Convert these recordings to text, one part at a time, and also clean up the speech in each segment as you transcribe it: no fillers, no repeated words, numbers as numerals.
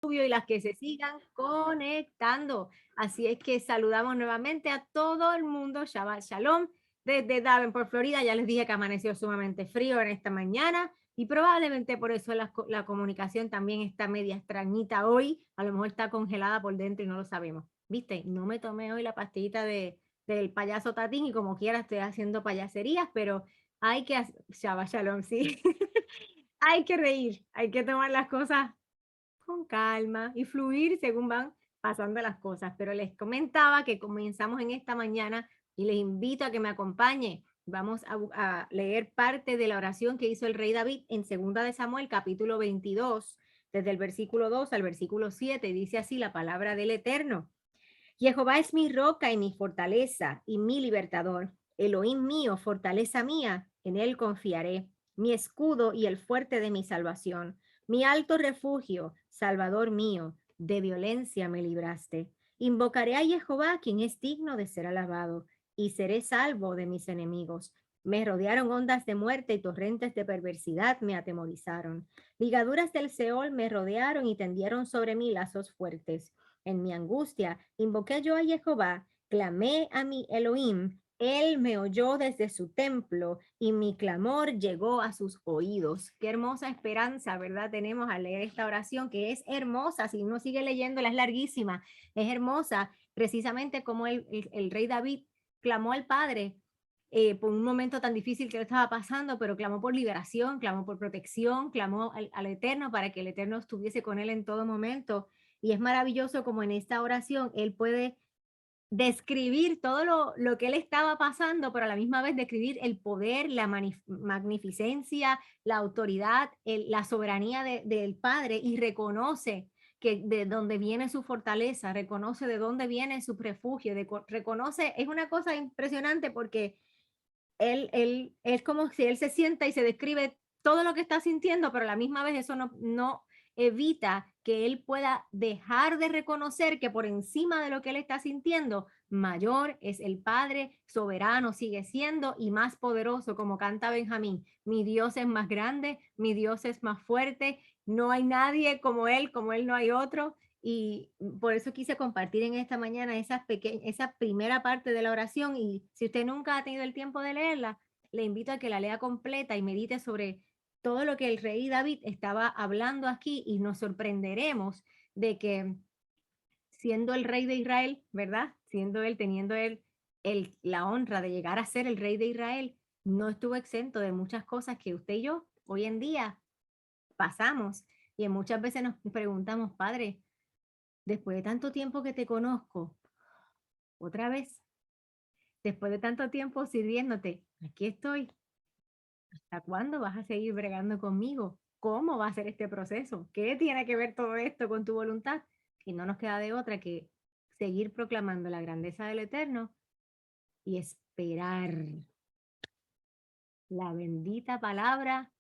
y las que se sigan conectando. Así es que saludamos nuevamente a todo el mundo. Shabbat Shalom desde Davenport, Florida. Ya les dije que amaneció sumamente frío en esta mañana y probablemente por eso la comunicación también está media extrañita hoy. A lo mejor está congelada por dentro y no lo sabemos. ¿Viste? No me tomé hoy la pastillita del payaso Tatín y como quiera estoy haciendo payaserías, pero hay que hacer, Shabbat Shalom, sí. Hay que reír, hay que tomar las cosas con calma y fluir según van pasando las cosas. Pero les comentaba que comenzamos en esta mañana y les invito a que me acompañe. Vamos a leer parte de la oración que hizo el rey David en Segunda de Samuel, capítulo 22, desde el versículo 2 al versículo 7. Dice así la palabra del Eterno. Jehová es mi roca y mi fortaleza y mi libertador. Elohim mío, fortaleza mía, en él confiaré. Mi escudo y el fuerte de mi salvación. Mi alto refugio, Salvador mío, de violencia me libraste. Invocaré a Jehová, quien es digno de ser alabado, y seré salvo de mis enemigos. Me rodearon ondas de muerte y torrentes de perversidad me atemorizaron. Ligaduras del Seol me rodearon y tendieron sobre mí lazos fuertes. En mi angustia, invoqué yo a Jehová, clamé a mi Elohim, él me oyó desde su templo y mi clamor llegó a sus oídos. Qué hermosa esperanza, ¿verdad? Tenemos al leer esta oración que es hermosa. Si uno sigue leyéndola, es larguísima, es hermosa, precisamente como el rey David clamó al Padre por un momento tan difícil que le estaba pasando, pero clamó por liberación, clamó por protección, clamó al Eterno para que el Eterno estuviese con él en todo momento. Y es maravilloso como en esta oración él puede describir todo lo que él estaba pasando, pero a la misma vez describir el poder, la magnificencia, la autoridad, la soberanía del Padre y reconoce que de dónde viene su fortaleza, reconoce de dónde viene su refugio, reconoce, es una cosa impresionante porque él es como si él se sienta y se describe todo lo que está sintiendo, pero a la misma vez eso no evita que él pueda dejar de reconocer que por encima de lo que él está sintiendo, mayor es el Padre, soberano sigue siendo y más poderoso, como canta Benjamín. Mi Dios es más grande, mi Dios es más fuerte, no hay nadie como él no hay otro. Y por eso quise compartir en esta mañana esa primera parte de la oración. Y si usted nunca ha tenido el tiempo de leerla, le invito a que la lea completa y medite sobre todo lo que el rey David estaba hablando aquí y nos sorprenderemos de que siendo el rey de Israel, ¿verdad? Siendo él, teniendo él la honra de llegar a ser el rey de Israel, no estuvo exento de muchas cosas que usted y yo hoy en día pasamos. Y muchas veces nos preguntamos, Padre, después de tanto tiempo que te conozco, otra vez, después de tanto tiempo sirviéndote, aquí estoy. ¿Hasta cuándo vas a seguir bregando conmigo? ¿Cómo va a ser este proceso? ¿Qué tiene que ver todo esto con tu voluntad? Y no nos queda de otra que seguir proclamando la grandeza del Eterno y esperar la bendita palabra,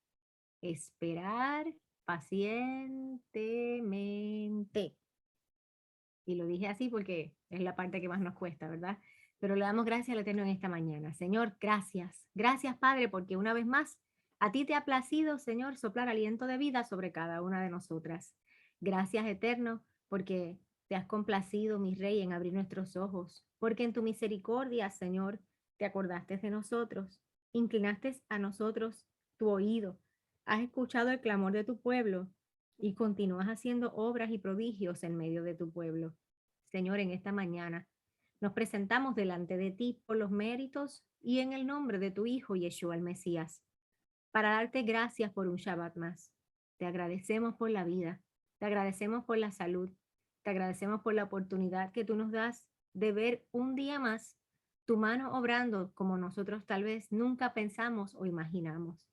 esperar pacientemente. Y lo dije así porque es la parte que más nos cuesta, ¿verdad? Pero le damos gracias al Eterno en esta mañana. Señor, gracias. Gracias, Padre, porque una vez más a ti te ha placido, Señor, soplar aliento de vida sobre cada una de nosotras. Gracias, Eterno, porque te has complacido, mi Rey, en abrir nuestros ojos, porque en tu misericordia, Señor, te acordaste de nosotros, inclinaste a nosotros tu oído, has escuchado el clamor de tu pueblo y continúas haciendo obras y prodigios en medio de tu pueblo. Señor, en esta mañana nos presentamos delante de ti por los méritos y en el nombre de tu Hijo Yeshua el Mesías, para darte gracias por un Shabbat más. Te agradecemos por la vida, te agradecemos por la salud, te agradecemos por la oportunidad que tú nos das de ver un día más tu mano obrando como nosotros tal vez nunca pensamos o imaginamos.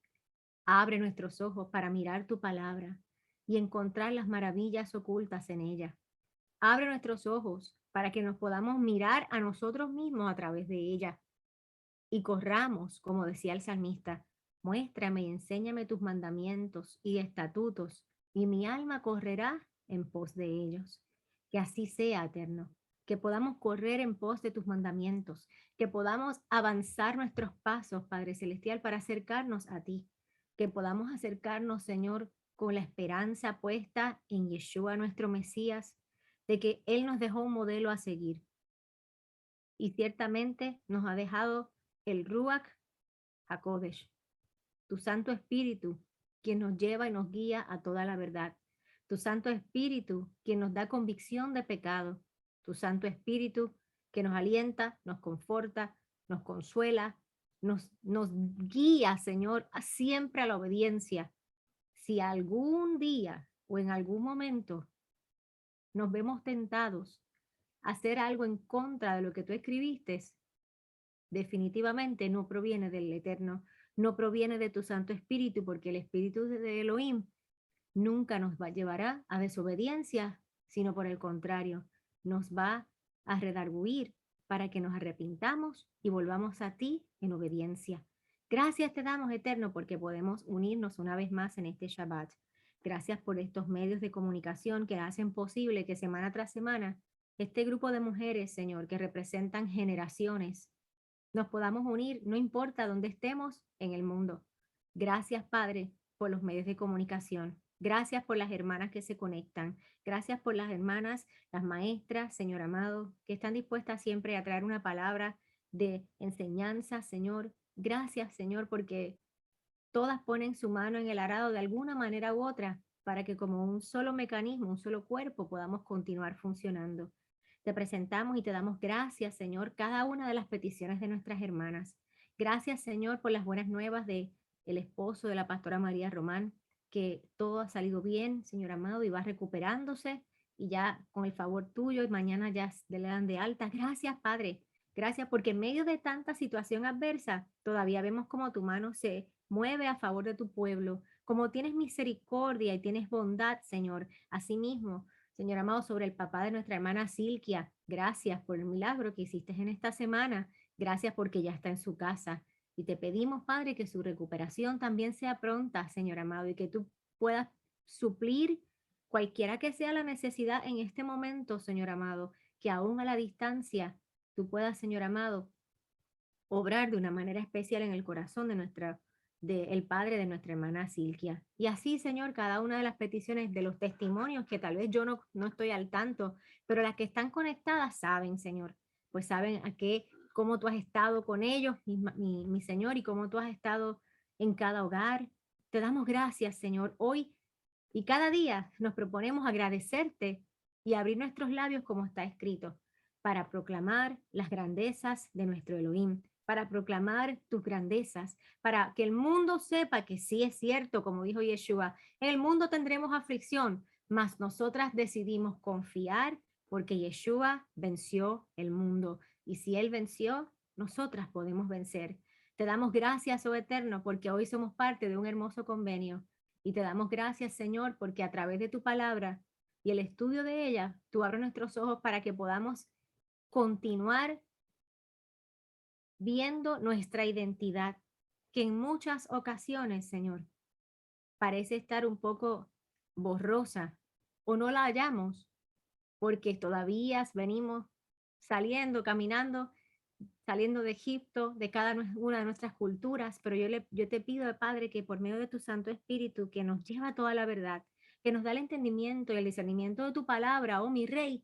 Abre nuestros ojos para mirar tu palabra y encontrar las maravillas ocultas en ella. Abre nuestros ojos para que nos podamos mirar a nosotros mismos a través de ella y corramos, como decía el salmista, muéstrame y enséñame tus mandamientos y estatutos, y mi alma correrá en pos de ellos. Que así sea, Eterno, que podamos correr en pos de tus mandamientos, que podamos avanzar nuestros pasos, Padre Celestial, para acercarnos a ti, que podamos acercarnos, Señor, con la esperanza puesta en Yeshua, nuestro Mesías, de que Él nos dejó un modelo a seguir. Y ciertamente nos ha dejado el Ruach HaKodesh, tu Santo Espíritu, quien nos lleva y nos guía a toda la verdad. Tu Santo Espíritu, quien nos da convicción de pecado. Tu Santo Espíritu, que nos alienta, nos conforta, nos consuela, nos guía, Señor, siempre a la obediencia. Si algún día o en algún momento nos vemos tentados a hacer algo en contra de lo que tú escribiste, definitivamente no proviene del Eterno, no proviene de tu Santo Espíritu, porque el Espíritu de Elohim nunca nos llevará a desobediencia, sino por el contrario, nos va a redarguir para que nos arrepintamos y volvamos a ti en obediencia. Gracias te damos, Eterno, porque podemos unirnos una vez más en este Shabbat. Gracias por estos medios de comunicación que hacen posible que semana tras semana este grupo de mujeres, Señor, que representan generaciones, nos podamos unir, no importa dónde estemos en el mundo. Gracias, Padre, por los medios de comunicación. Gracias por las hermanas que se conectan. Gracias por las hermanas, las maestras, Señor amado, que están dispuestas siempre a traer una palabra de enseñanza, Señor. Gracias, Señor, porque todas ponen su mano en el arado de alguna manera u otra para que como un solo mecanismo, un solo cuerpo, podamos continuar funcionando. Te presentamos y te damos gracias, Señor, cada una de las peticiones de nuestras hermanas. Gracias, Señor, por las buenas nuevas de el esposo de la pastora María Román, que todo ha salido bien, Señor amado, y va recuperándose y ya con el favor tuyo y mañana ya le dan de alta. Gracias, Padre. Gracias porque en medio de tanta situación adversa, todavía vemos como tu mano se mueve a favor de tu pueblo, como tienes misericordia y tienes bondad, Señor. Asimismo, Señor amado, sobre el papá de nuestra hermana Silkia, gracias por el milagro que hiciste en esta semana. Gracias porque ya está en su casa. Y te pedimos, Padre, que su recuperación también sea pronta, Señor amado, y que tú puedas suplir cualquiera que sea la necesidad en este momento, Señor amado, que aún a la distancia tú puedas, Señor amado, obrar de una manera especial en el corazón el padre de nuestra hermana Silkia. Y así, Señor, cada una de las peticiones, de los testimonios que tal vez yo no estoy al tanto, pero las que están conectadas saben, Señor, pues saben cómo tú has estado con ellos, mi Señor, y cómo tú has estado en cada hogar. Te damos gracias, Señor. Hoy y cada día nos proponemos agradecerte y abrir nuestros labios como está escrito, para proclamar las grandezas de nuestro Elohim, para proclamar tus grandezas, para que el mundo sepa que sí es cierto, como dijo Yeshua, en el mundo tendremos aflicción, mas nosotras decidimos confiar porque Yeshua venció el mundo. Y si Él venció, nosotras podemos vencer. Te damos gracias, oh Eterno, porque hoy somos parte de un hermoso convenio. Y te damos gracias, Señor, porque a través de tu palabra y el estudio de ella, tú abres nuestros ojos para que podamos continuar viendo nuestra identidad, que en muchas ocasiones, Señor, parece estar un poco borrosa o no la hallamos porque todavía venimos saliendo, caminando, saliendo de Egipto, de cada una de nuestras culturas, pero yo te pido, Padre, que por medio de tu Santo Espíritu, que nos lleva a toda la verdad, que nos da el entendimiento y el discernimiento de tu palabra, oh mi Rey,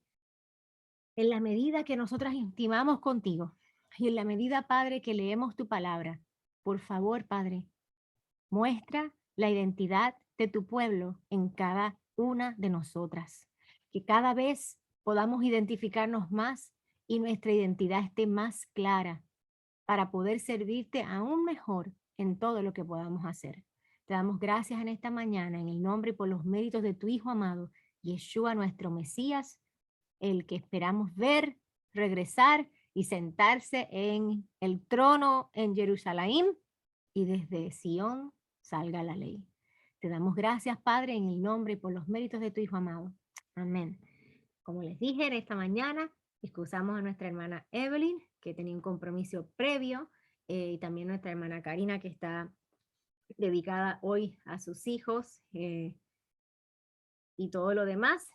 en la medida que nosotras intimamos contigo y en la medida, Padre, que leemos tu palabra, por favor, Padre, muestra la identidad de tu pueblo en cada una de nosotras. Que cada vez podamos identificarnos más y nuestra identidad esté más clara para poder servirte aún mejor en todo lo que podamos hacer. Te damos gracias en esta mañana en el nombre y por los méritos de tu Hijo amado, Yeshua, nuestro Mesías, el que esperamos ver, regresar y sentarse en el trono en Jerusalén y desde Sión salga la ley. Te damos gracias, Padre, en el nombre y por los méritos de tu Hijo amado. Amén. Como les dije en esta mañana, excusamos a nuestra hermana Evelyn, que tenía un compromiso previo, y también nuestra hermana Karina, que está dedicada hoy a sus hijos y todo lo demás.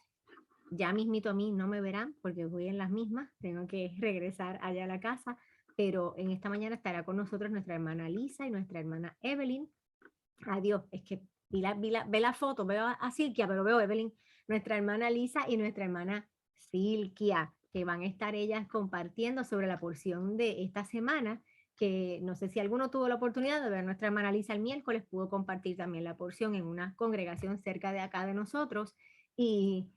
Ya mismito a mí no me verán porque voy en las mismas, tengo que regresar allá a la casa, pero en esta mañana estará con nosotros nuestra hermana Lisa y nuestra hermana Evelyn. Adiós, es que ve la foto, veo a Silkia, pero veo a Evelyn, nuestra hermana Lisa y nuestra hermana Silkia, que van a estar ellas compartiendo sobre la porción de esta semana, que no sé si alguno tuvo la oportunidad de ver a nuestra hermana Lisa el miércoles, pudo compartir también la porción en una congregación cerca de acá de nosotros, y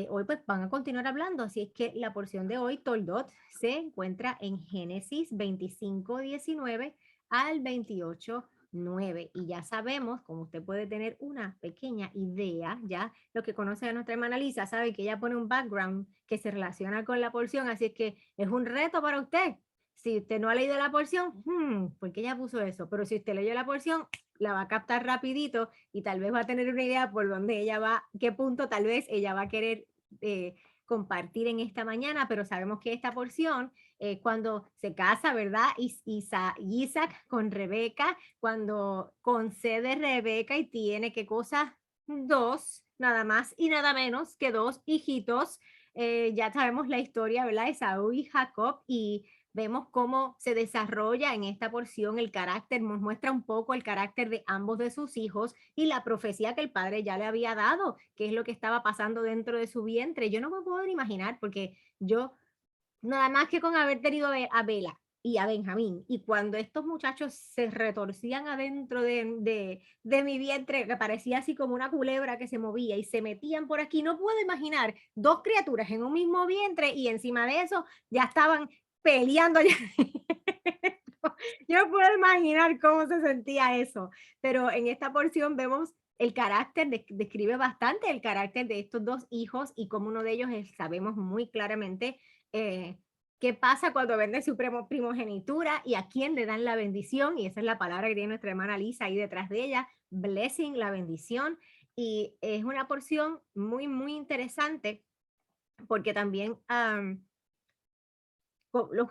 hoy pues van a continuar hablando, así es que la porción de hoy, Toldot, se encuentra en Génesis 25:19 al 28:9, y ya sabemos, como usted puede tener una pequeña idea, ya lo que conoce a nuestra hermana Lisa sabe que ella pone un background que se relaciona con la porción, así es que es un reto para usted. Si usted no ha leído la porción, ¿por qué ella puso eso? Pero si usted leyó la porción, la va a captar rapidito y tal vez va a tener una idea por dónde ella va, qué punto tal vez ella va a querer compartir en esta mañana, pero sabemos que esta porción, cuando se casa, ¿verdad? Isaac con Rebeca, cuando concede Rebeca y tiene, ¿qué cosa? Dos, nada más y nada menos que dos hijitos. Ya sabemos la historia, ¿verdad? Esaú y Jacob, y vemos cómo se desarrolla en esta porción el carácter, nos muestra un poco el carácter de ambos de sus hijos y la profecía que el padre ya le había dado, que es lo que estaba pasando dentro de su vientre. Yo no me puedo imaginar, porque yo, nada más que con haber tenido a Bella y a Benjamín, y cuando estos muchachos se retorcían adentro de mi vientre, que parecía así como una culebra que se movía y se metían por aquí, no puedo imaginar dos criaturas en un mismo vientre y encima de eso ya estaban peleando. Yo no puedo imaginar cómo se sentía eso, pero en esta porción vemos el carácter, describe bastante el carácter de estos dos hijos, y como uno de ellos sabemos muy claramente qué pasa cuando vende su primogenitura y a quién le dan la bendición, y esa es la palabra que tiene nuestra hermana Lisa ahí detrás de ella, blessing, la bendición, y es una porción muy, muy interesante porque también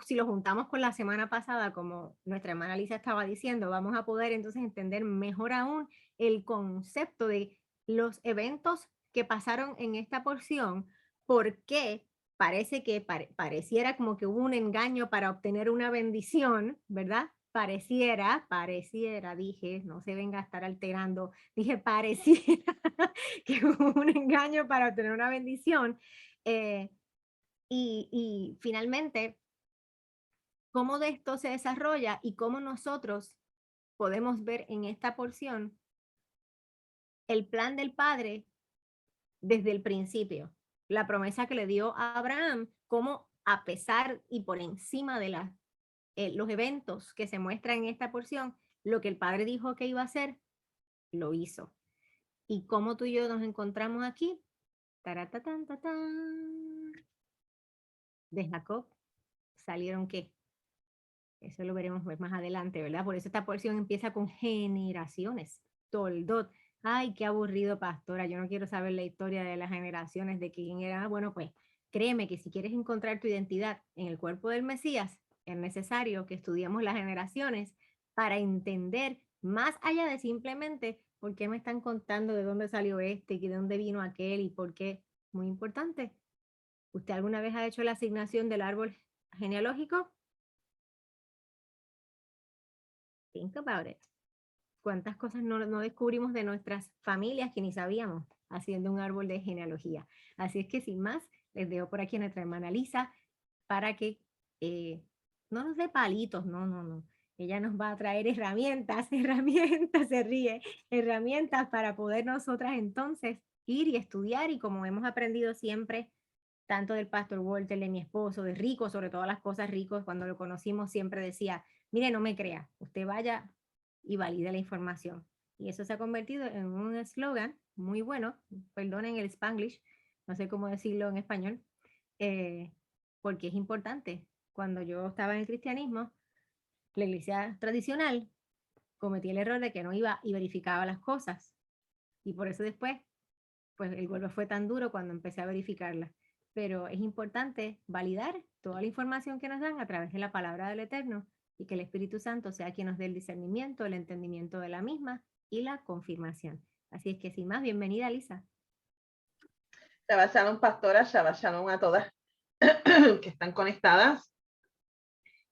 si lo juntamos con la semana pasada, como nuestra hermana Lisa estaba diciendo, vamos a poder entonces entender mejor aún el concepto de los eventos que pasaron en esta porción, porque parece que pareciera como que hubo un engaño para obtener una bendición, ¿verdad? Pareciera, dije, no se venga a estar alterando, dije pareciera que hubo un engaño para obtener una bendición. eh, y finalmente, cómo de esto se desarrolla y cómo nosotros podemos ver en esta porción el plan del Padre desde el principio, la promesa que le dio a Abraham, cómo a pesar y por encima de los eventos que se muestran en esta porción, lo que el Padre dijo que iba a hacer, lo hizo. Y cómo tú y yo nos encontramos aquí, taratatán, tatán, de Jacob salieron ¿qué? Eso lo veremos más adelante, ¿verdad? Por eso esta porción empieza con generaciones. Toldot. Ay, qué aburrido, pastora. Yo no quiero saber la historia de las generaciones, de quién era. Bueno, pues créeme que si quieres encontrar tu identidad en el cuerpo del Mesías, es necesario que estudiemos las generaciones para entender más allá de simplemente por qué me están contando de dónde salió este y de dónde vino aquel y por qué. Muy importante. ¿Usted alguna vez ha hecho la asignación del árbol genealógico? Think about it. ¿Cuántas cosas no descubrimos de nuestras familias que ni sabíamos haciendo un árbol de genealogía? Así es que sin más, les dejo por aquí a nuestra hermana Lisa para que no nos dé palitos, no. Ella nos va a traer herramientas, herramientas, se ríe, herramientas para poder nosotras entonces ir y estudiar, y como hemos aprendido siempre, tanto del pastor Walter, de mi esposo, de Rico, sobre todas las cosas Ricos, cuando lo conocimos siempre decía, mire, no me crea, usted vaya y valide la información. Y eso se ha convertido en un eslogan muy bueno, perdonen el Spanglish, no sé cómo decirlo en español, eh, porque es importante. Cuando yo estaba en el cristianismo, la iglesia tradicional, cometí el error de que no iba y verificaba las cosas. Y por eso después, pues el golpe fue tan duro cuando empecé a verificarlas. Pero es importante validar toda la información que nos dan a través de la palabra del Eterno, y que el Espíritu Santo sea quien nos dé el discernimiento, el entendimiento de la misma y la confirmación. Así es que sin más, bienvenida Lisa. Shabbat Shalom, pastora, Shabbat Shalom a todas que están conectadas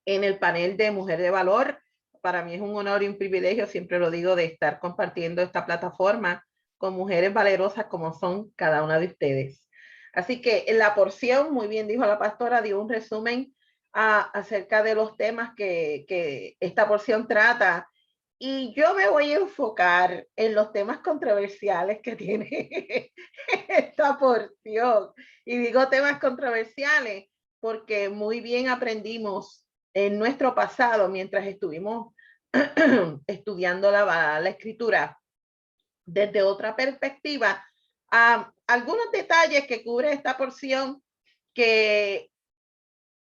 en el panel de Mujer de Valor. para mí es un honor y un privilegio, siempre lo digo, de estar compartiendo esta plataforma con mujeres valerosas como son cada una de ustedes. Así que en la porción, muy bien dijo la pastora, dio un resumen acerca de los temas que esta porción trata. Y yo me voy a enfocar en los temas controversiales que tiene esta porción. Y digo temas controversiales porque muy bien aprendimos en nuestro pasado mientras estuvimos estudiando la escritura desde otra perspectiva, algunos detalles que cubre esta porción que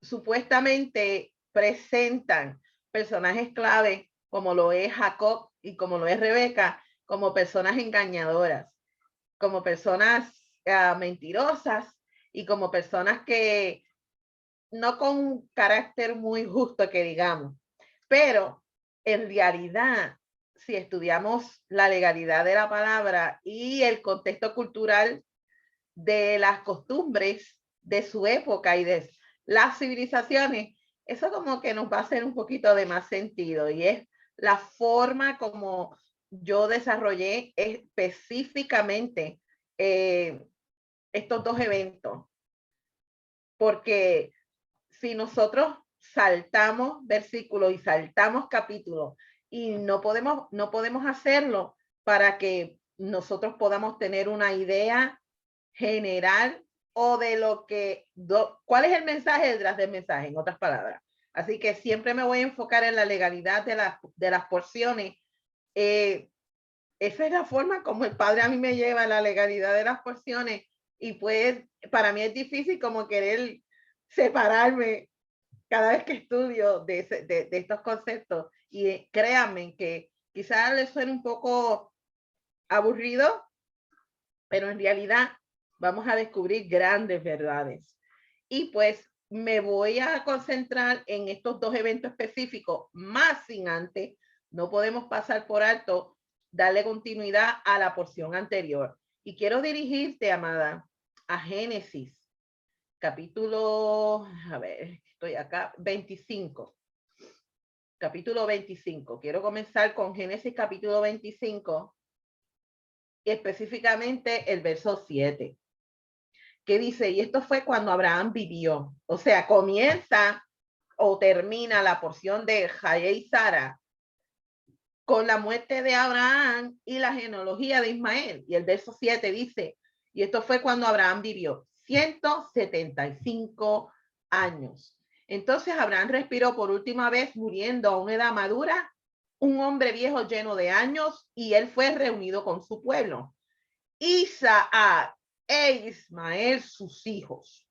supuestamente presentan personajes clave como lo es Jacob y como lo es Rebeca, como personas engañadoras, como personas mentirosas y como personas que no con un carácter muy justo que digamos, pero en realidad, si estudiamos la legalidad de la palabra y el contexto cultural de las costumbres de su época y de las civilizaciones, eso como que nos va a hacer un poquito de más sentido y es la forma como yo desarrollé específicamente estos dos eventos, porque si nosotros saltamos versículos y saltamos capítulos y no podemos hacerlo para que nosotros podamos tener una idea general o de lo que, cuál es el mensaje detrás del mensaje, en otras palabras. Así que siempre me voy a enfocar en la legalidad de las porciones. Esa es la forma como el Padre a mí me lleva la legalidad de las porciones y pues para mí es difícil como querer separarme cada vez que estudio de estos conceptos y créanme que quizás les suene un poco aburrido, pero en realidad vamos a descubrir grandes verdades. Y pues me voy a concentrar en estos dos eventos específicos, más sin antes, no podemos pasar por alto, darle continuidad a la porción anterior. Y quiero dirigirte, amada, a Génesis, capítulo, a ver, estoy acá, 25. Capítulo 25. Quiero comenzar con Génesis capítulo 25 y específicamente el verso 7, que dice, y esto fue cuando Abraham vivió. O sea, comienza o termina la porción de Jaya y Sara con la muerte de Abraham y la genealogía de Ismael. Y el verso 7 dice, y esto fue cuando Abraham vivió 175 años. Entonces Abraham respiró por última vez muriendo a una edad madura, un hombre viejo lleno de años, y él fue reunido con su pueblo. Isaac e Ismael, sus hijos,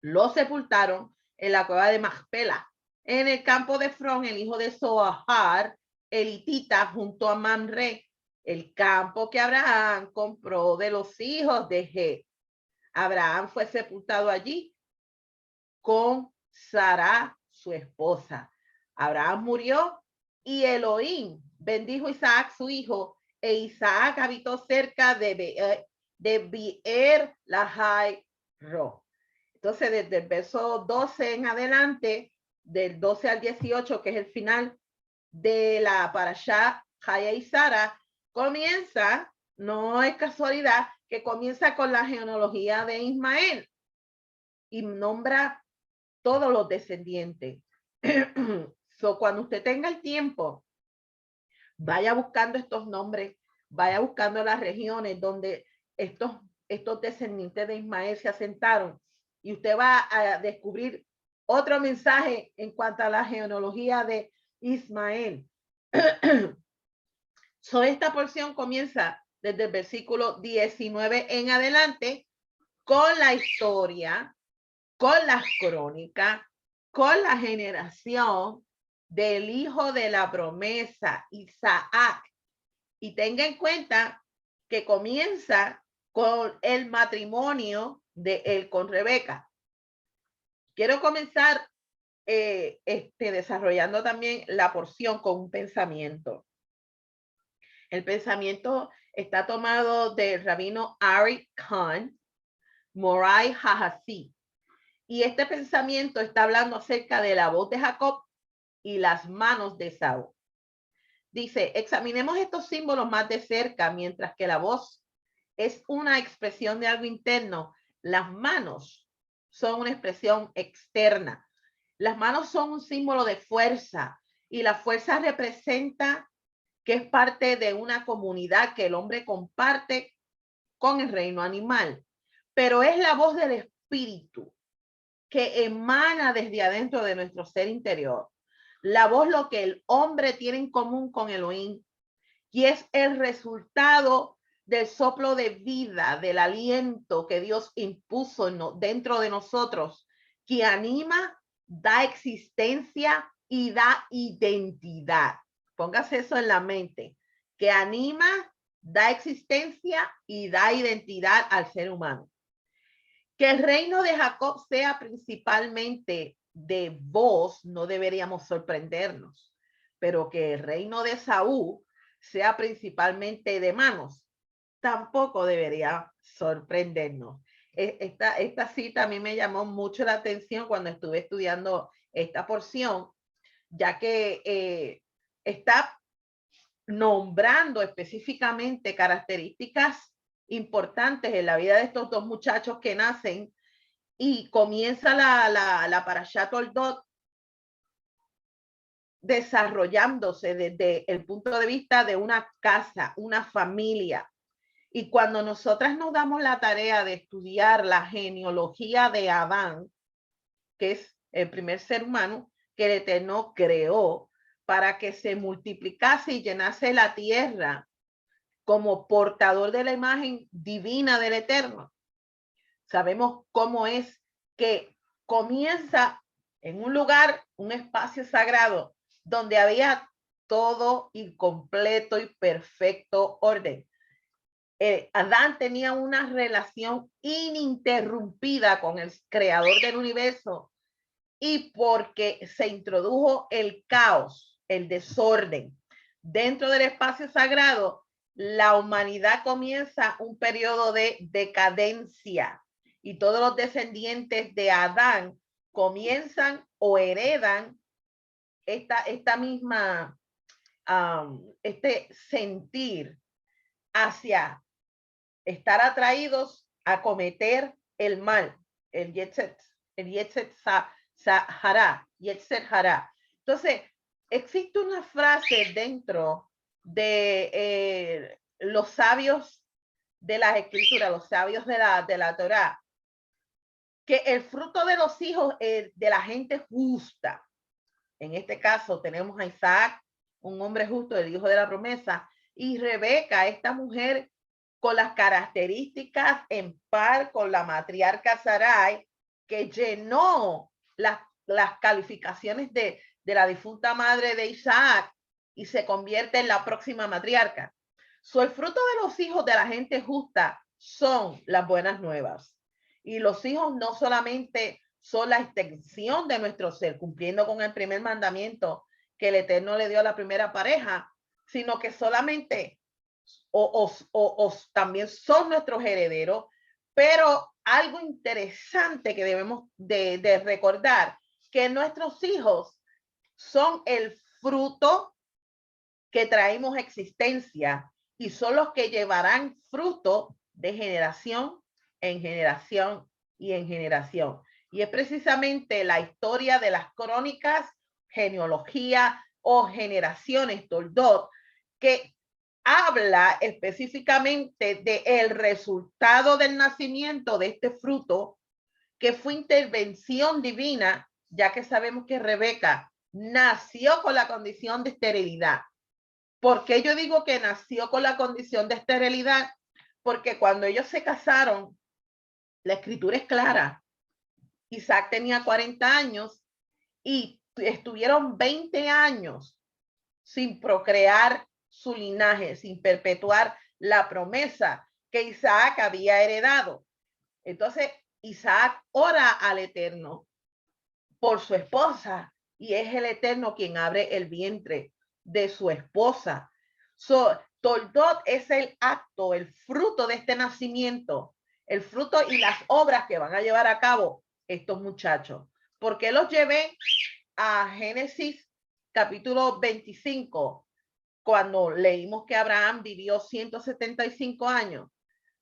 lo sepultaron en la cueva de Macpela, en el campo de Efrón, el hijo de Zohar, el hitita, junto a Mamre, el campo que Abraham compró de los hijos de Het. Abraham fue sepultado allí con Sara, su esposa. Abraham murió y Elohim bendijo a Isaac, su hijo, e Isaac habitó cerca de Beer Lahai Ro. Entonces, desde el verso 12 en adelante, del 12 al 18, que es el final de la parashá Jaya y Sara, comienza, no es casualidad, que comienza con la genealogía de Ismael y nombra todos los descendientes. So, cuando usted tenga el tiempo, vaya buscando estos nombres, vaya buscando las regiones donde estos descendientes de Ismael se asentaron y usted va a descubrir otro mensaje en cuanto a la genealogía de Ismael. So, esta porción comienza desde el versículo 19 en adelante con la historia, con las crónicas, con la generación del hijo de la promesa, Isaac. Y tenga en cuenta que comienza con el matrimonio de él con Rebeca. Quiero comenzar desarrollando también la porción con un pensamiento. El pensamiento está tomado del rabino Ari Khan, Moray Hahasi. Y este pensamiento está hablando acerca de la voz de Jacob y las manos de Esaú. Dice, examinemos estos símbolos más de cerca, mientras que la voz es una expresión de algo interno. Las manos son una expresión externa. Las manos son un símbolo de fuerza y la fuerza representa que es parte de una comunidad que el hombre comparte con el reino animal. Pero es la voz del espíritu que emana desde adentro de nuestro ser interior. La voz, lo que el hombre tiene en común con Elohim, y es el resultado del soplo de vida, del aliento que Dios impuso dentro de nosotros, que anima, da existencia y da identidad. Póngase eso en la mente, que anima, da existencia y da identidad al ser humano. Que el reino de Jacob sea principalmente de voz no deberíamos sorprendernos, pero que el reino de Saúl sea principalmente de manos tampoco debería sorprendernos. Esta cita a mí me llamó mucho la atención cuando estuve estudiando esta porción, ya que está nombrando específicamente características importantes en la vida de estos dos muchachos que nacen, y comienza la Parashat Toldot desarrollándose desde el punto de vista de una casa, una familia. Y cuando nosotras nos damos la tarea de estudiar la genealogía de Adán, que es el primer ser humano que el Eterno creó para que se multiplicase y llenase la tierra como portador de la imagen divina del Eterno, sabemos cómo es que comienza en un lugar, un espacio sagrado, donde había todo y completo y perfecto orden. Adán tenía una relación ininterrumpida con el creador del universo, y porque se introdujo el caos, el desorden dentro del espacio sagrado, la humanidad comienza un periodo de decadencia y todos los descendientes de Adán comienzan o heredan esta misma, este sentir hacia estar atraídos a cometer el mal, el Yetzer Hara. Entonces, existe una frase dentro de los sabios de las escrituras, los sabios de la Torá, que el fruto de los hijos de la gente justa, en este caso tenemos a Isaac, un hombre justo, el hijo de la promesa, y Rebeca, esta mujer con las características en par con la matriarca Sarai, que llenó las calificaciones de la difunta madre de Isaac y se convierte en la próxima matriarca. El fruto de los hijos de la gente justa son las buenas nuevas. Y los hijos no solamente son la extensión de nuestro ser, cumpliendo con el primer mandamiento que el Eterno le dio a la primera pareja, sino que solamente también son nuestros herederos. Pero algo interesante que debemos de recordar, que nuestros hijos son el fruto que traemos existencia y son los que llevarán fruto de generación en generación y en generación. Y es precisamente la historia de las crónicas, genealogía o generaciones Toldot, que habla específicamente del resultado del nacimiento de este fruto, que fue intervención divina, ya que sabemos que Rebeca nació con la condición de esterilidad. ¿Por qué yo digo que nació con la condición de esterilidad? Porque cuando ellos se casaron, la escritura es clara. Isaac tenía 40 años y estuvieron 20 años sin procrear su linaje, sin perpetuar la promesa que Isaac había heredado. Entonces, Isaac ora al Eterno por su esposa y es el Eterno quien abre el vientre de su esposa. Toldot es el acto, el fruto de este nacimiento, el fruto y las obras que van a llevar a cabo estos muchachos. ¿Por qué los llevé a Génesis capítulo 25, cuando leímos que Abraham vivió 175 años,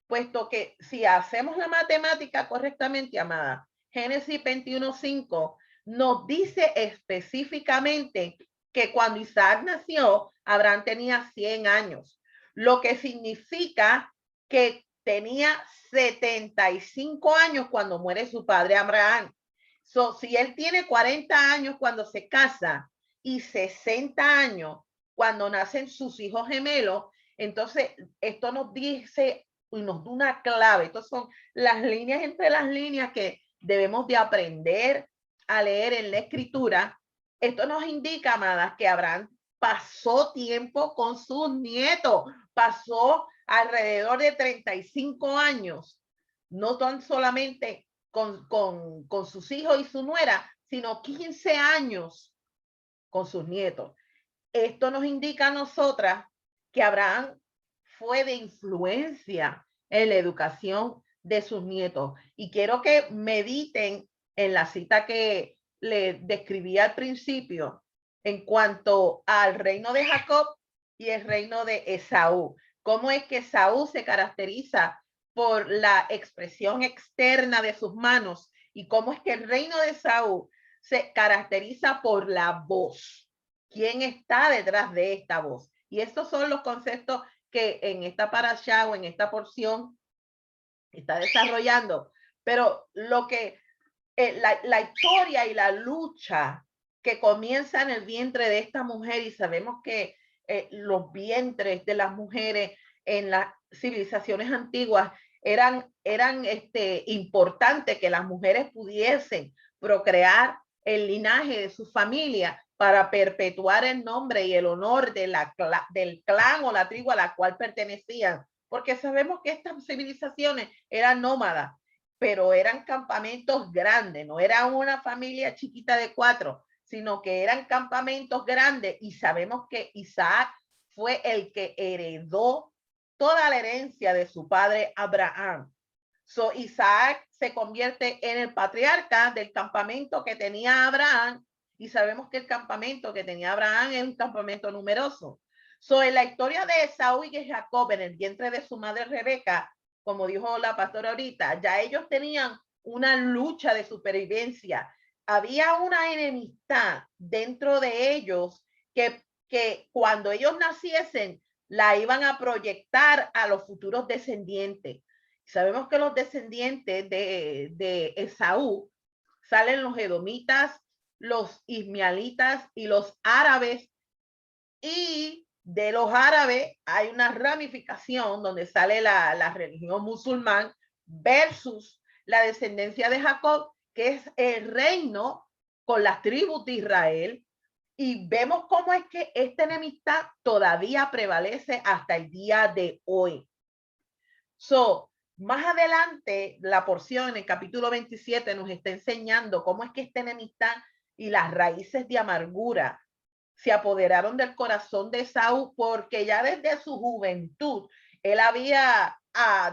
puesto que si hacemos la matemática correctamente, amada, Génesis 21:5 nos dice específicamente que cuando Isaac nació, Abraham tenía 100 años, lo que significa que tenía 75 años cuando muere su padre Abraham. Si él tiene 40 años cuando se casa y 60 años cuando nacen sus hijos gemelos, entonces esto nos dice y nos da una clave. Estas son las líneas entre las líneas que debemos de aprender a leer en la escritura. Esto nos indica, amadas, que Abraham pasó tiempo con sus nietos, pasó alrededor de 35 años, no tan solamente con sus hijos y su nuera, sino 15 años con sus nietos. Esto nos indica a nosotras que Abraham fue de influencia en la educación de sus nietos. Y quiero que mediten en la cita que le describí al principio en cuanto al reino de Jacob y el reino de Esaú. Cómo es que Esaú se caracteriza por la expresión externa de sus manos y cómo es que el reino de Esaú se caracteriza por la voz. ¿Quién está detrás de esta voz? Y estos son los conceptos que en esta parashá o en esta porción está desarrollando. Pero lo que la historia y la lucha que comienza en el vientre de esta mujer, y sabemos que los vientres de las mujeres en las civilizaciones antiguas eran importantes, que las mujeres pudiesen procrear el linaje de su familia para perpetuar el nombre y el honor de del clan o la tribu a la cual pertenecían, porque sabemos que estas civilizaciones eran nómadas, pero eran campamentos grandes, no era una familia chiquita de 4, sino que eran campamentos grandes, y sabemos que Isaac fue el que heredó toda la herencia de su padre Abraham. Isaac se convierte en el patriarca del campamento que tenía Abraham, y sabemos que el campamento que tenía Abraham es un campamento numeroso. En la historia de Esaú y de Jacob en el vientre de su madre Rebeca, como dijo la pastora ahorita, ya ellos tenían una lucha de supervivencia. Había una enemistad dentro de ellos que cuando ellos naciesen la iban a proyectar a los futuros descendientes. Sabemos que los descendientes de Esaú salen los edomitas, los ismaelitas y los árabes, y de los árabes hay una ramificación donde sale la religión musulmán versus la descendencia de Jacob, que es el reino con las tribus de Israel, y vemos cómo es que esta enemistad todavía prevalece hasta el día de hoy. Más adelante, la porción en el capítulo 27 nos está enseñando cómo es que esta enemistad y las raíces de amargura se apoderaron del corazón de Esaú, porque ya desde su juventud él había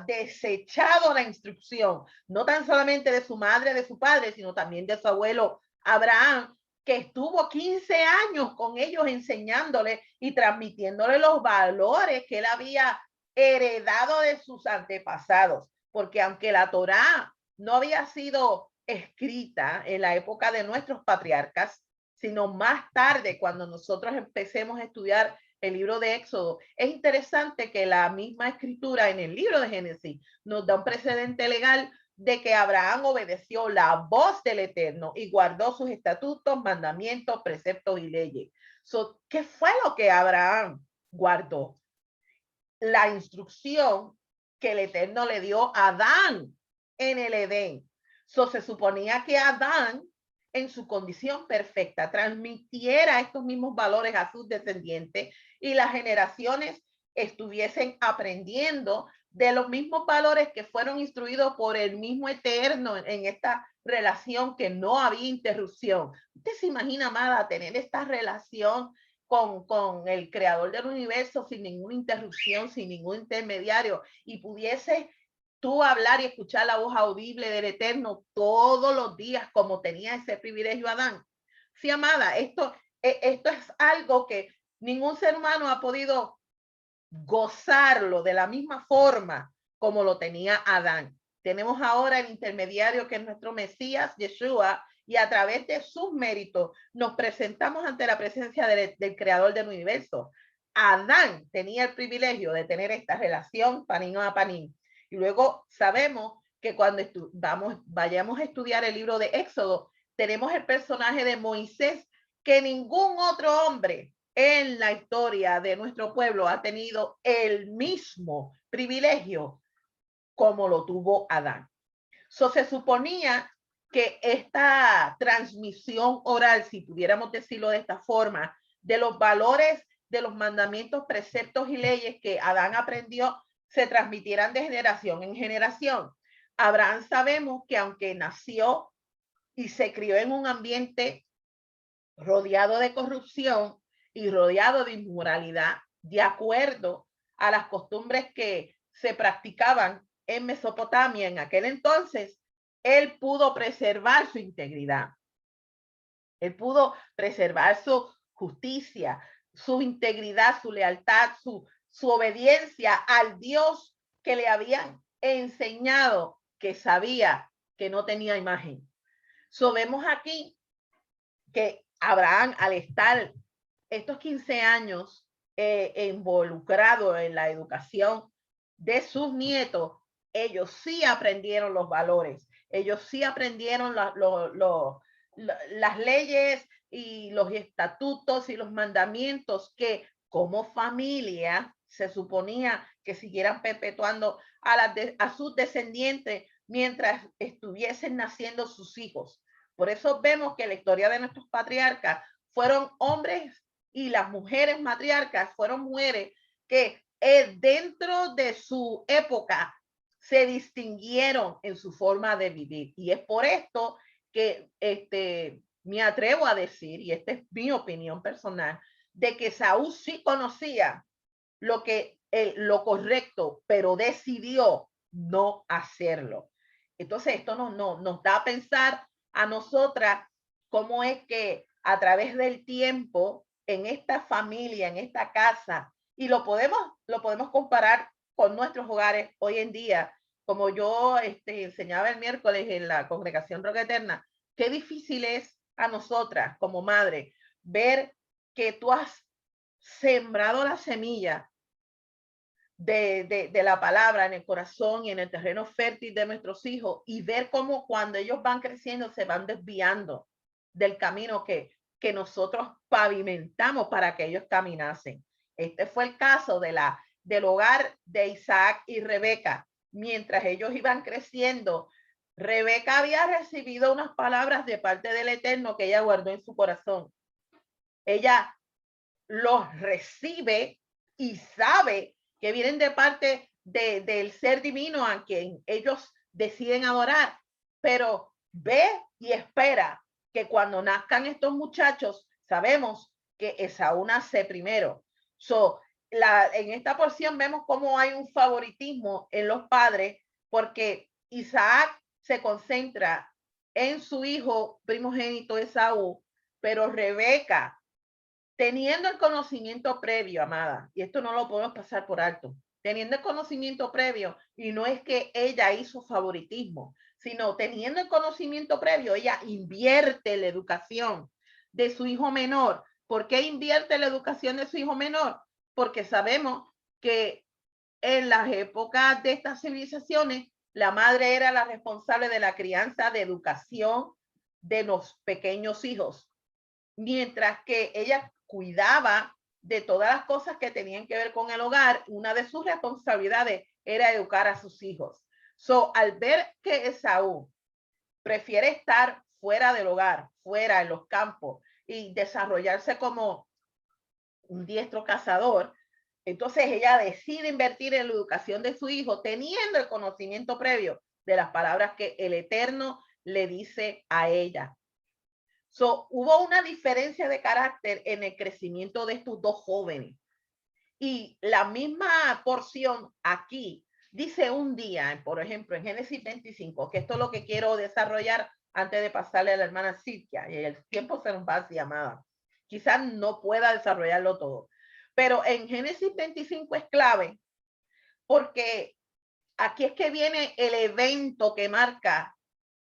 desechado la instrucción, no tan solamente de su madre, de su padre, sino también de su abuelo Abraham, que estuvo 15 años con ellos enseñándole y transmitiéndole los valores que él había heredado de sus antepasados, porque aunque la Torá no había sido escrita en la época de nuestros patriarcas, sino más tarde, cuando nosotros empecemos a estudiar el libro de Éxodo, es interesante que la misma escritura en el libro de Génesis nos da un precedente legal de que Abraham obedeció la voz del Eterno y guardó sus estatutos, mandamientos, preceptos y leyes. ¿Qué fue lo que Abraham guardó? La instrucción que el Eterno le dio a Adán en el Edén. Se suponía que Adán, en su condición perfecta, transmitiera estos mismos valores a sus descendientes y las generaciones estuviesen aprendiendo de los mismos valores que fueron instruidos por el mismo Eterno en esta relación, que no había interrupción. ¿Usted se imagina, amada, tener esta relación con el creador del universo sin ninguna interrupción, sin ningún intermediario, y pudiese tú hablar y escuchar la voz audible del Eterno todos los días, como tenía ese privilegio Adán? Sí, amada, esto esto es algo que ningún ser humano ha podido gozarlo de la misma forma como lo tenía Adán. Tenemos ahora el intermediario que es nuestro Mesías, Yeshua, y a través de sus méritos nos presentamos ante la presencia del creador del universo. Adán tenía el privilegio de tener esta relación panín a panín. Y luego sabemos que cuando vayamos a estudiar el libro de Éxodo, tenemos el personaje de Moisés, que ningún otro hombre en la historia de nuestro pueblo ha tenido el mismo privilegio como lo tuvo Adán. Se suponía que esta transmisión oral, si pudiéramos decirlo de esta forma, de los valores, de los mandamientos, preceptos y leyes que Adán aprendió, se transmitieran de generación en generación. Abraham sabemos que aunque nació y se crió en un ambiente rodeado de corrupción y rodeado de inmoralidad, de acuerdo a las costumbres que se practicaban en Mesopotamia en aquel entonces, él pudo preservar su integridad. Él pudo preservar su justicia, su integridad, su lealtad, su obediencia al Dios que le habían enseñado que sabía que no tenía imagen. Vemos aquí que Abraham, al estar estos 15 años involucrado en la educación de sus nietos, ellos sí aprendieron los valores, ellos sí aprendieron las leyes y los estatutos y los mandamientos que como familia se suponía que siguieran perpetuando a sus descendientes mientras estuviesen naciendo sus hijos. Por eso vemos que la historia de nuestros patriarcas fueron hombres y las mujeres matriarcas fueron mujeres que dentro de su época se distinguieron en su forma de vivir. Y es por esto que me atrevo a decir, y esta es mi opinión personal, de que Saúl sí conocía lo correcto, pero decidió no hacerlo. Entonces esto nos da a pensar a nosotras cómo es que a través del tiempo en esta familia, en esta casa, y lo podemos comparar con nuestros hogares hoy en día, como yo enseñaba el miércoles en la congregación Roca Eterna, qué difícil es a nosotras como madre ver que tú has sembrado la semilla de la palabra en el corazón y en el terreno fértil de nuestros hijos y ver cómo cuando ellos van creciendo se van desviando del camino que nosotros pavimentamos para que ellos caminasen. Este fue el caso del hogar de Isaac y Rebeca. Mientras ellos iban creciendo, Rebeca había recibido unas palabras de parte del Eterno que ella guardó en su corazón. Ella los recibe y sabe que vienen de parte del ser divino a quien ellos deciden adorar, pero ve y espera que cuando nazcan estos muchachos, sabemos que Esaú nace primero. En esta porción vemos cómo hay un favoritismo en los padres, porque Isaac se concentra en su hijo primogénito Esaú, pero Rebeca, teniendo el conocimiento previo, amada, y esto no lo podemos pasar por alto, teniendo el conocimiento previo, y no es que ella hizo favoritismo, sino teniendo el conocimiento previo, ella invierte la educación de su hijo menor. ¿Por qué invierte la educación de su hijo menor? Porque sabemos que en las épocas de estas civilizaciones, la madre era la responsable de la crianza, de educación de los pequeños hijos, mientras que ella cuidaba de todas las cosas que tenían que ver con el hogar. Una de sus responsabilidades era educar a sus hijos. Al ver que Esaú prefiere estar fuera del hogar, fuera en los campos y desarrollarse como un diestro cazador, entonces ella decide invertir en la educación de su hijo, teniendo el conocimiento previo de las palabras que el Eterno le dice a ella. Hubo una diferencia de carácter en el crecimiento de estos dos jóvenes. Y la misma porción aquí dice un día, por ejemplo, en Génesis 25, que esto es lo que quiero desarrollar antes de pasarle a la hermana Silvia, y el tiempo se nos va así, amada. quizás no pueda desarrollarlo todo. Pero en Génesis 25 es clave porque aquí es que viene el evento que marca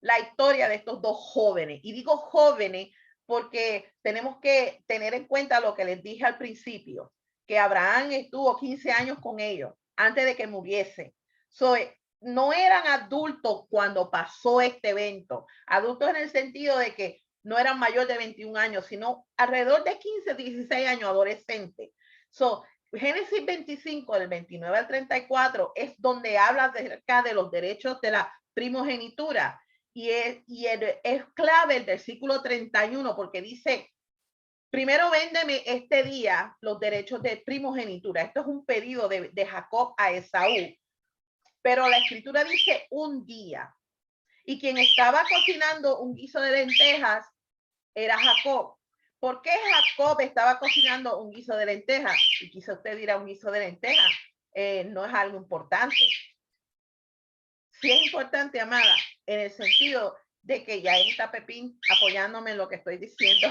la historia de estos dos jóvenes. Y digo jóvenes porque tenemos que tener en cuenta lo que les dije al principio, que Abraham estuvo 15 años con ellos antes de que muriese. No eran adultos cuando pasó este evento, adultos en el sentido de que no eran mayor de 21 años, sino alrededor de 15, 16 años, adolescentes. Génesis 25, del 29 al 34, es donde habla acerca de los derechos de la primogenitura. Y es clave el versículo 31 porque dice, primero véndeme este día los derechos de primogenitura. Esto es un pedido de Jacob a Esaú. Pero la escritura dice un día. Y quien estaba cocinando un guiso de lentejas era Jacob. ¿Por qué Jacob estaba cocinando un guiso de lentejas? Y quizá usted dirá un guiso de lentejas. No es algo importante. Sí es importante, amada, en el sentido de que ya está Pepín apoyándome en lo que estoy diciendo.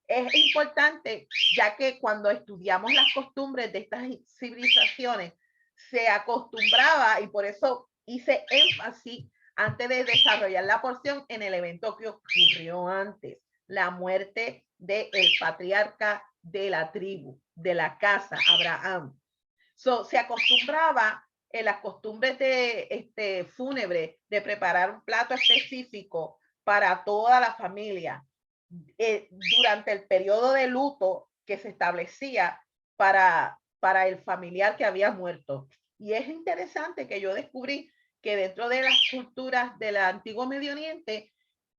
Es importante, ya que cuando estudiamos las costumbres de estas civilizaciones, se acostumbraba, y por eso hice énfasis antes de desarrollar la porción en el evento que ocurrió antes, la muerte del patriarca de la tribu, de la casa, Abraham. Se acostumbraba en las costumbres de fúnebre de preparar un plato específico para toda la familia durante el periodo de luto que se establecía para el familiar que había muerto. Y es interesante que yo descubrí que dentro de las culturas del antiguo Medio Oriente,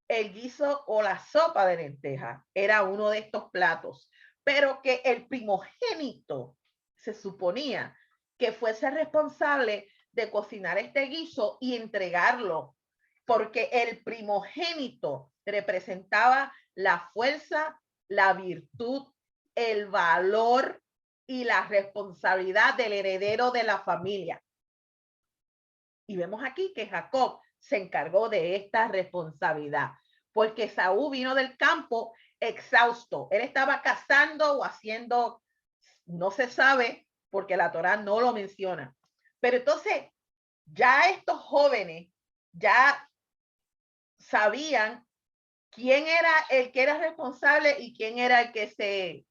el guiso o la sopa de lenteja era uno de estos platos, pero que el primogénito se suponía que fuese responsable de cocinar este guiso y entregarlo, porque el primogénito representaba la fuerza, la virtud, el valor y la responsabilidad del heredero de la familia. Y vemos aquí que Jacob se encargó de esta responsabilidad, porque Saúl vino del campo exhausto. Él estaba cazando o haciendo, no se sabe, porque la Torá no lo menciona. Pero entonces, ya estos jóvenes ya sabían quién era el que era responsable y quién era el que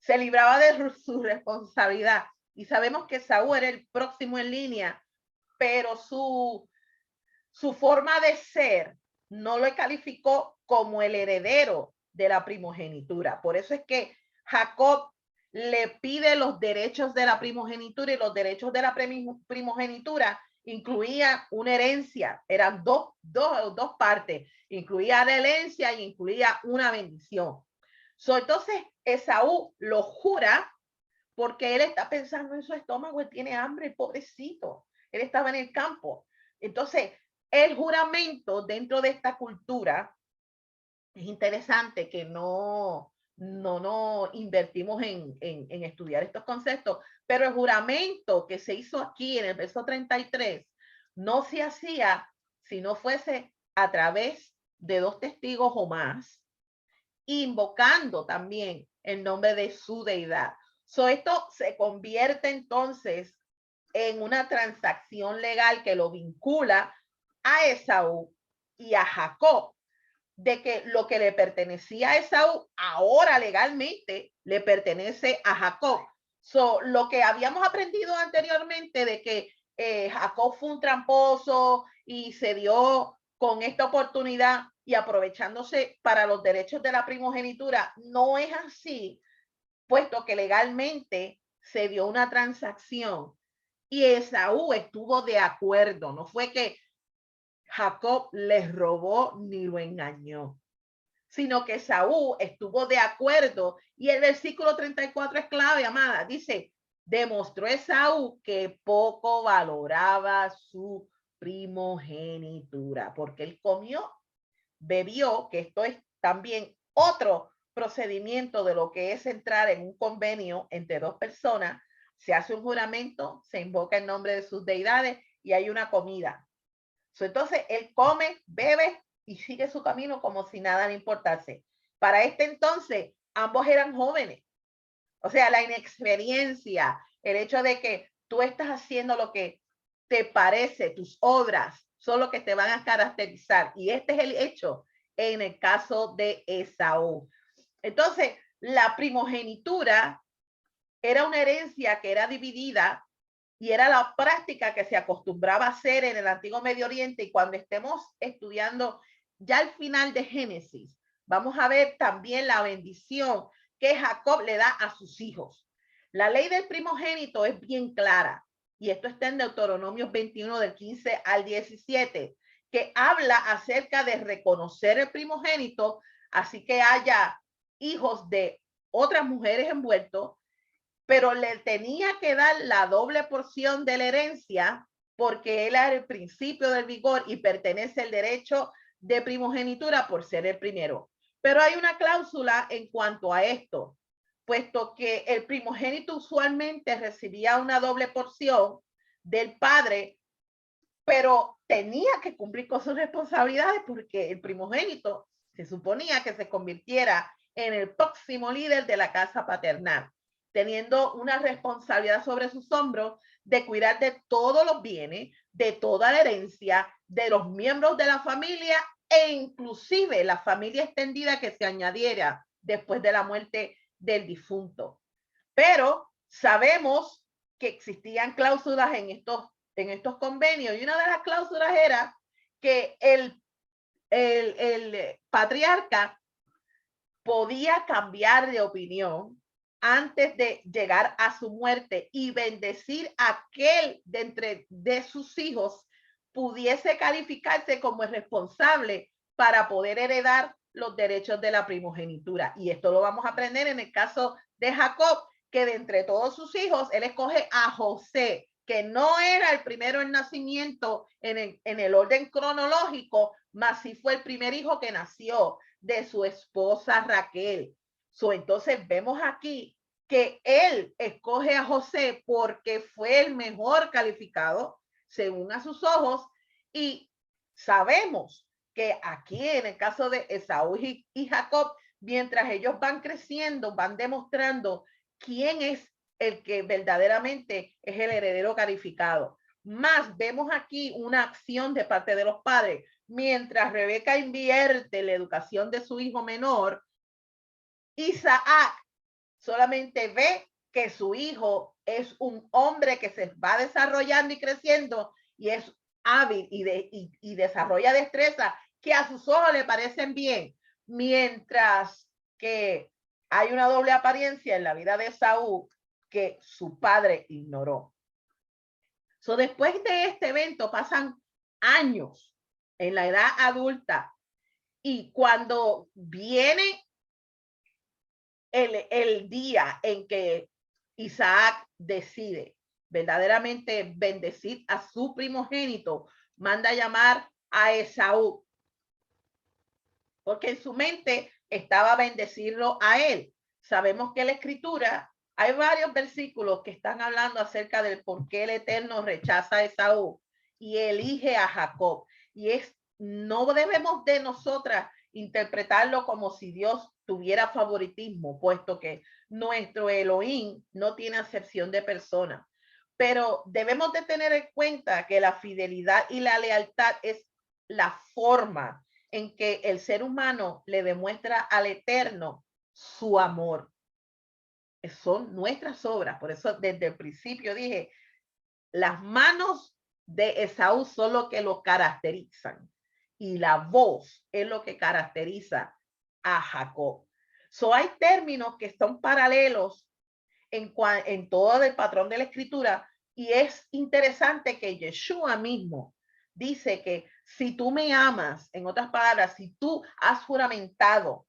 se libraba de su responsabilidad. Y sabemos que Saúl era el próximo en línea, pero su forma de ser no lo calificó como el heredero de la primogenitura. Por eso es que Jacob le pide los derechos de la primogenitura, y los derechos de la primogenitura incluía una herencia, eran dos partes, incluía la herencia y incluía una bendición. Entonces Esaú lo jura porque él está pensando en su estómago, él tiene hambre, el pobrecito, él estaba en el campo. Entonces, el juramento dentro de esta cultura, es interesante que no invertimos en estudiar estos conceptos, pero el juramento que se hizo aquí en el verso 33 no se hacía si no fuese a través de dos testigos o más, invocando también el nombre de su deidad. Esto se convierte entonces en una transacción legal que lo vincula a Esaú y a Jacob, de que lo que le pertenecía a Esaú ahora legalmente le pertenece a Jacob. Lo que habíamos aprendido anteriormente de que Jacob fue un tramposo y se dio con esta oportunidad y aprovechándose para los derechos de la primogenitura, no es así, puesto que legalmente se dio una transacción y Esaú estuvo de acuerdo. No fue que Jacob les robó ni lo engañó, sino que Esaú estuvo de acuerdo. Y el versículo 34 es clave, amada. Dice, demostró Esaú que poco valoraba su primogenitura, porque él comió, bebió, que esto es también otro procedimiento de lo que es entrar en un convenio entre dos personas. Se hace un juramento, se invoca el nombre de sus deidades y hay una comida. Entonces él come, bebe y sigue su camino como si nada le importase. Para este entonces, ambos eran jóvenes. O sea, la inexperiencia, el hecho de que tú estás haciendo lo que te parece, tus obras son lo que te van a caracterizar. Y este es el hecho en el caso de Esaú. Entonces, la primogenitura era una herencia que era dividida y era la práctica que se acostumbraba a hacer en el antiguo Medio Oriente. Y cuando estemos estudiando ya el final de Génesis, vamos a ver también la bendición que Jacob le da a sus hijos. La ley del primogénito es bien clara, y esto está en Deuteronomio 21 del 15 al 17, que habla acerca de reconocer el primogénito, así que haya hijos de otras mujeres envueltos, pero le tenía que dar la doble porción de la herencia porque él era el principio del vigor y pertenece el derecho de primogenitura por ser el primero. Pero hay una cláusula en cuanto a esto, puesto que el primogénito usualmente recibía una doble porción del padre, pero tenía que cumplir con sus responsabilidades porque el primogénito se suponía que se convirtiera en el próximo líder de la casa paternal, teniendo una responsabilidad sobre sus hombros de cuidar de todos los bienes, de toda la herencia, de los miembros de la familia e inclusive la familia extendida que se añadiera después de la muerte del difunto. Pero sabemos que existían cláusulas en estos convenios, y una de las cláusulas era que el patriarca podía cambiar de opinión antes de llegar a su muerte y bendecir a aquel de entre de sus hijos pudiese calificarse como el responsable para poder heredar los derechos de la primogenitura. Y esto lo vamos a aprender en el caso de Jacob, que de entre todos sus hijos, él escoge a José, que no era el primero en nacimiento en el orden cronológico, mas sí fue el primer hijo que nació de su esposa Raquel. Entonces vemos aquí que él escoge a José porque fue el mejor calificado según a sus ojos, y sabemos que aquí en el caso de Esaú y Jacob, mientras ellos van creciendo, van demostrando quién es el que verdaderamente es el heredero calificado. Más vemos aquí una acción de parte de los padres. Mientras Rebeca invierte la educación de su hijo menor, Isaac solamente ve que su hijo es un hombre que se va desarrollando y creciendo y es hábil y desarrolla destreza que a sus ojos le parecen bien, mientras que hay una doble apariencia en la vida de Saúl que su padre ignoró. Después de este evento pasan años en la edad adulta, y cuando viene el día en que Isaac decide verdaderamente bendecir a su primogénito, manda a llamar a Esaú, porque en su mente estaba bendecirlo a él. Sabemos que en la escritura hay varios versículos que están hablando acerca del por qué el Eterno rechaza a Esaú y elige a Jacob. Y no debemos de nosotras interpretarlo como si Dios tuviera favoritismo, puesto que nuestro Elohim no tiene acepción de persona. Pero debemos de tener en cuenta que la fidelidad y la lealtad es la forma en que el ser humano le demuestra al Eterno su amor. Son nuestras obras. Por eso desde el principio dije, las manos de Esaú son lo que lo caracterizan y la voz es lo que caracteriza a Jacob. Hay términos que son paralelos en todo el patrón de la escritura, y es interesante que Yeshua mismo dice que si tú me amas, en otras palabras, si tú has juramentado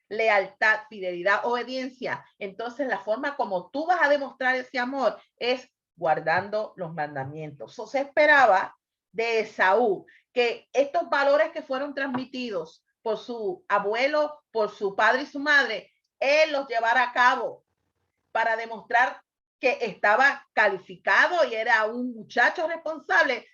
lealtad, fidelidad, obediencia, entonces la forma como tú vas a demostrar ese amor es guardando los mandamientos. Se esperaba de Esaú que estos valores que fueron transmitidos por su abuelo, por su padre y su madre, él los llevara a cabo para demostrar que estaba calificado y era un muchacho responsable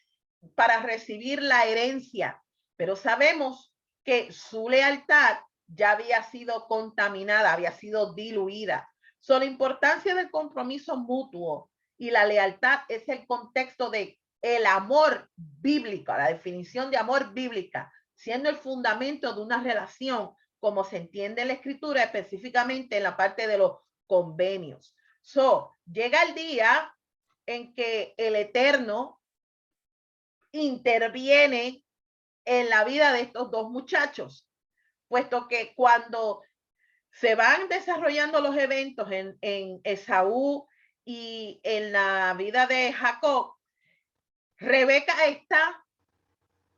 para recibir la herencia. Pero sabemos que su lealtad ya había sido contaminada, había sido diluida. La importancia del compromiso mutuo y la lealtad es el contexto de el amor bíblico, la definición de amor bíblica, siendo el fundamento de una relación, como se entiende en la escritura, específicamente en la parte de los convenios. Llega el día en que el Eterno interviene en la vida de estos dos muchachos, puesto que cuando se van desarrollando los eventos en Esaú y en la vida de Jacob, Rebeca está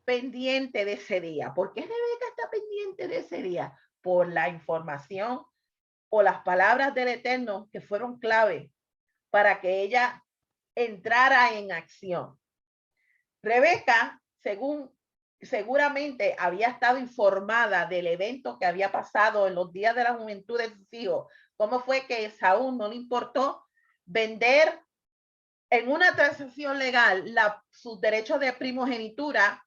pendiente de ese día. ¿Por qué Rebeca está pendiente de ese día? Por la información o las palabras del Eterno que fueron clave para que ella entrara en acción. Rebeca, seguramente había estado informada del evento que había pasado en los días de la juventud de sus hijos. ¿Cómo fue que Saúl no le importó vender en una transacción legal sus derechos de primogenitura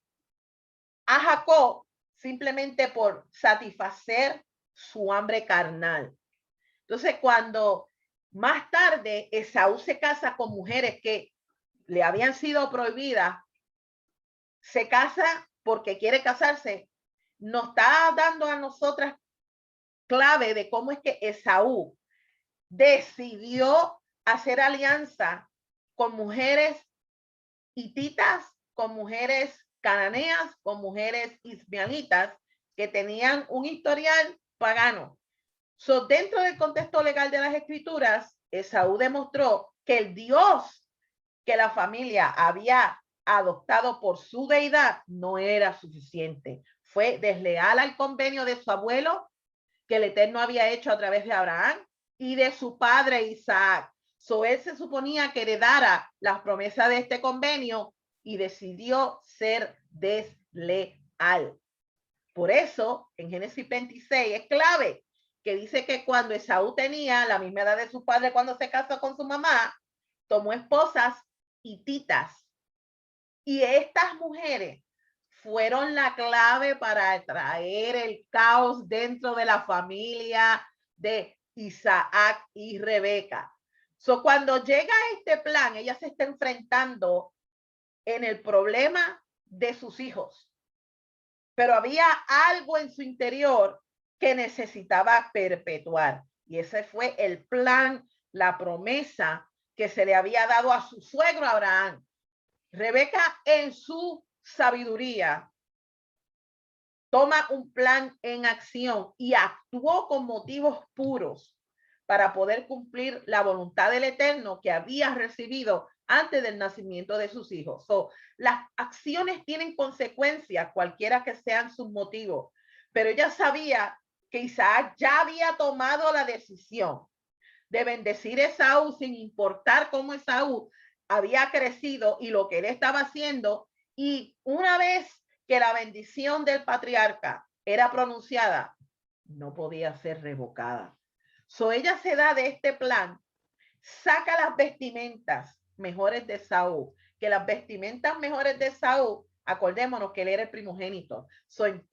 a Jacob simplemente por satisfacer su hambre carnal? Entonces, cuando más tarde Esaú se casa con mujeres que le habían sido prohibidas, se casa porque quiere casarse, nos está dando a nosotras clave de cómo es que Esaú decidió hacer alianza con mujeres hititas, con mujeres cananeas, con mujeres ismaelitas que tenían un historial pagano. Dentro del contexto legal de las escrituras, Esaú demostró que el Dios que la familia había adoptado por su deidad no era suficiente. Fue desleal al convenio de su abuelo que el Eterno había hecho a través de Abraham y de su padre Isaac. Él se suponía que heredara las promesas de este convenio y decidió ser desleal. Por eso, en Génesis 26 es clave que dice que cuando Esaú tenía la misma edad de su padre cuando se casó con su mamá, tomó esposas hititas. Y estas mujeres fueron la clave para traer el caos dentro de la familia de Isaac y Rebeca. Cuando llega este plan, ella se está enfrentando en el problema de sus hijos, pero había algo en su interior que necesitaba perpetuar. Y ese fue el plan, la promesa que se le había dado a su suegro Abraham. Rebeca, en su sabiduría, toma un plan en acción y actuó con motivos puros para poder cumplir la voluntad del Eterno que había recibido antes del nacimiento de sus hijos. Las acciones tienen consecuencias, cualquiera que sean sus motivos, pero ella sabía que Isaac ya había tomado la decisión de bendecir a Esaú sin importar cómo Esaú había crecido y lo que él estaba haciendo. Y una vez que la bendición del patriarca era pronunciada, no podía ser revocada. Ella se da de este plan, saca las vestimentas mejores de Saúl, que las vestimentas mejores de Saúl, acordémonos que él era el primogénito. En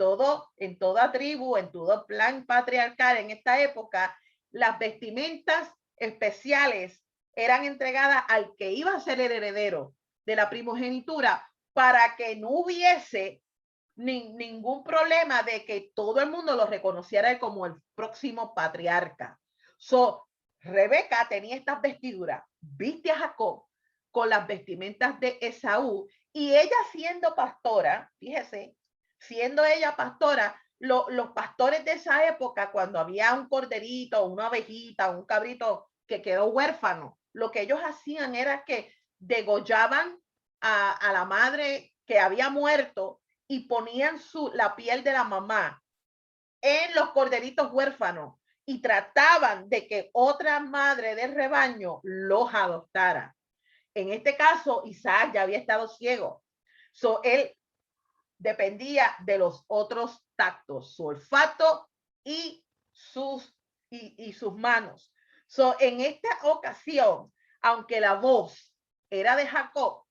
toda tribu, en todo plan patriarcal en esta época, las vestimentas especiales eran entregadas al que iba a ser el heredero de la primogenitura para que no hubiese ningún problema de que todo el mundo lo reconociera como el próximo patriarca. Rebeca tenía estas vestiduras, viste a Jacob con las vestimentas de Esaú, y ella siendo pastora, fíjese, siendo ella pastora, los pastores de esa época, cuando había un corderito, una ovejita, un cabrito que quedó huérfano, lo que ellos hacían era que degollaban a la madre que había muerto y ponían la piel de la mamá en los corderitos huérfanos y trataban de que otra madre del rebaño los adoptara. En este caso, Isaac ya había estado ciego. Él dependía de los otros tactos, su olfato y sus manos. En esta ocasión, aunque la voz era de Jacob,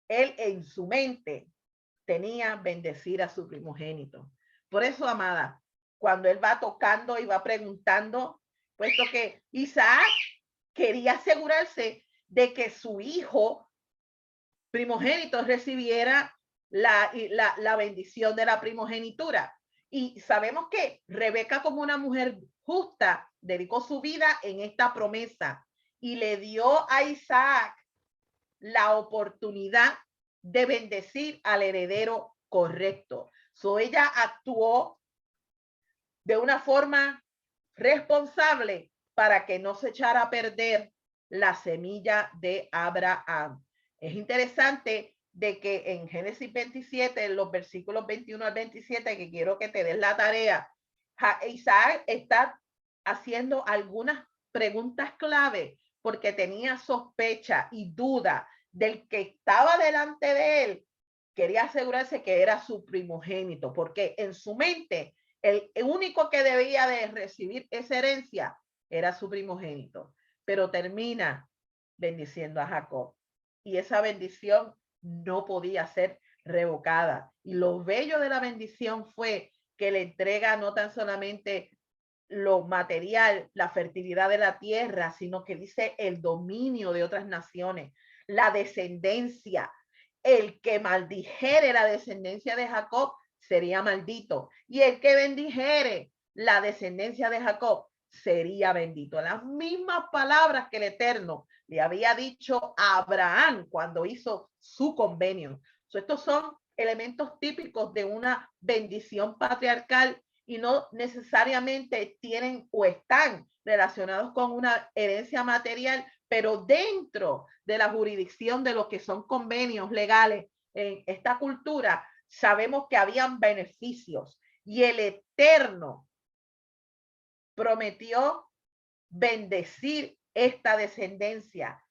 él en su mente tenía bendecir a su primogénito. Por eso, amada, cuando él va tocando y va preguntando, puesto que Isaac quería asegurarse de que su hijo primogénito recibiera la bendición de la primogenitura. Y sabemos que Rebeca, como una mujer justa, dedicó su vida en esta promesa y le dio a Isaac la oportunidad de bendecir al heredero correcto. Ella actuó de una forma responsable para que no se echara a perder la semilla de Abraham. Es interesante de que en Génesis 27, en los versículos 21 al 27, que quiero que te des la tarea, Isaac está haciendo algunas preguntas clave porque tenía sospecha y duda del que estaba delante de él. Quería asegurarse que era su primogénito, porque en su mente el único que debía de recibir esa herencia era su primogénito, pero termina bendiciendo a Jacob. Y esa bendición no podía ser revocada. Y lo bello de la bendición fue que le entrega no tan solamente lo material, la fertilidad de la tierra, sino que dice el dominio de otras naciones, la descendencia. El que maldijere la descendencia de Jacob sería maldito, y el que bendijere la descendencia de Jacob sería bendito. Las mismas palabras que el Eterno le había dicho a Abraham cuando hizo su convenio. Estos son elementos típicos de una bendición patriarcal y no necesariamente tienen o están relacionados con una herencia material, pero dentro de la jurisdicción de lo que son convenios legales en esta cultura, sabemos que habían beneficios y el Eterno prometió bendecir esta descendencia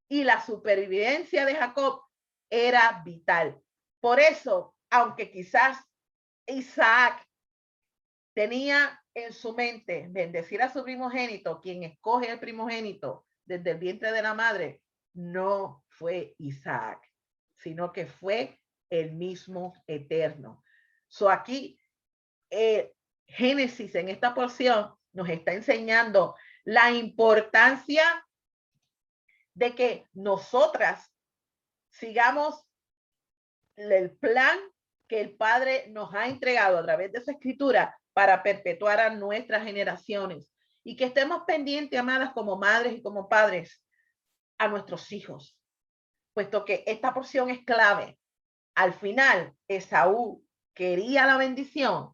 y la supervivencia de Jacob era vital. Por eso, aunque quizás Isaac tenía en su mente bendecir a su primogénito, quien escoge el primogénito desde el vientre de la madre, no fue Isaac, sino que fue el mismo Eterno. Aquí, Génesis en esta porción nos está enseñando la importancia de que nosotras sigamos el plan que el Padre nos ha entregado a través de esa escritura para perpetuar a nuestras generaciones y que estemos pendientes, amadas, como madres y como padres, a nuestros hijos, puesto que esta porción es clave. Al final, Esaú quería la bendición,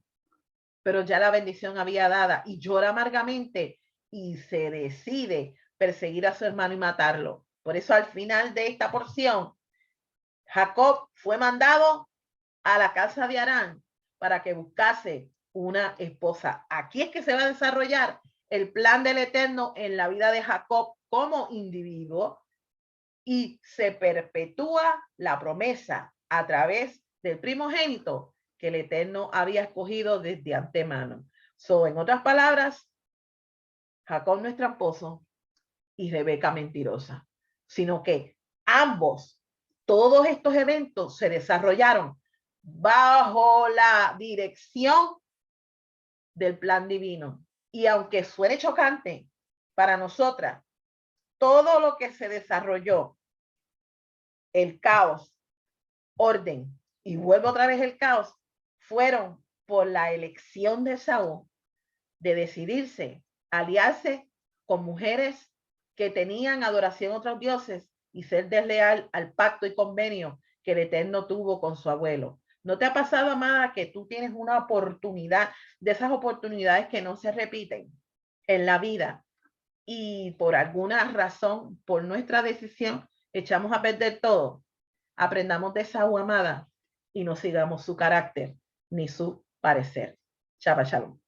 pero ya la bendición había dada y llora amargamente y se decide perseguir a su hermano y matarlo. Por eso al final de esta porción, Jacob fue mandado a la casa de Harán para que buscase una esposa. Aquí es que se va a desarrollar el plan del Eterno en la vida de Jacob como individuo y se perpetúa la promesa a través del primogénito que el Eterno había escogido desde antemano. En otras palabras, Jacob no es tramposo y Rebeca mentirosa, sino que ambos, todos estos eventos se desarrollaron bajo la dirección del plan divino. Y aunque suene chocante para nosotras, todo lo que se desarrolló, el caos, orden, y vuelve otra vez el caos, fueron por la elección de Saúl de decidirse aliarse con mujeres que tenían adoración a otros dioses y ser desleal al pacto y convenio que el Eterno tuvo con su abuelo. ¿No te ha pasado, amada, que tú tienes una oportunidad, de esas oportunidades que no se repiten en la vida y por alguna razón, por nuestra decisión, echamos a perder todo? Aprendamos de esa amada y no sigamos su carácter ni su parecer. Shabbat shalom.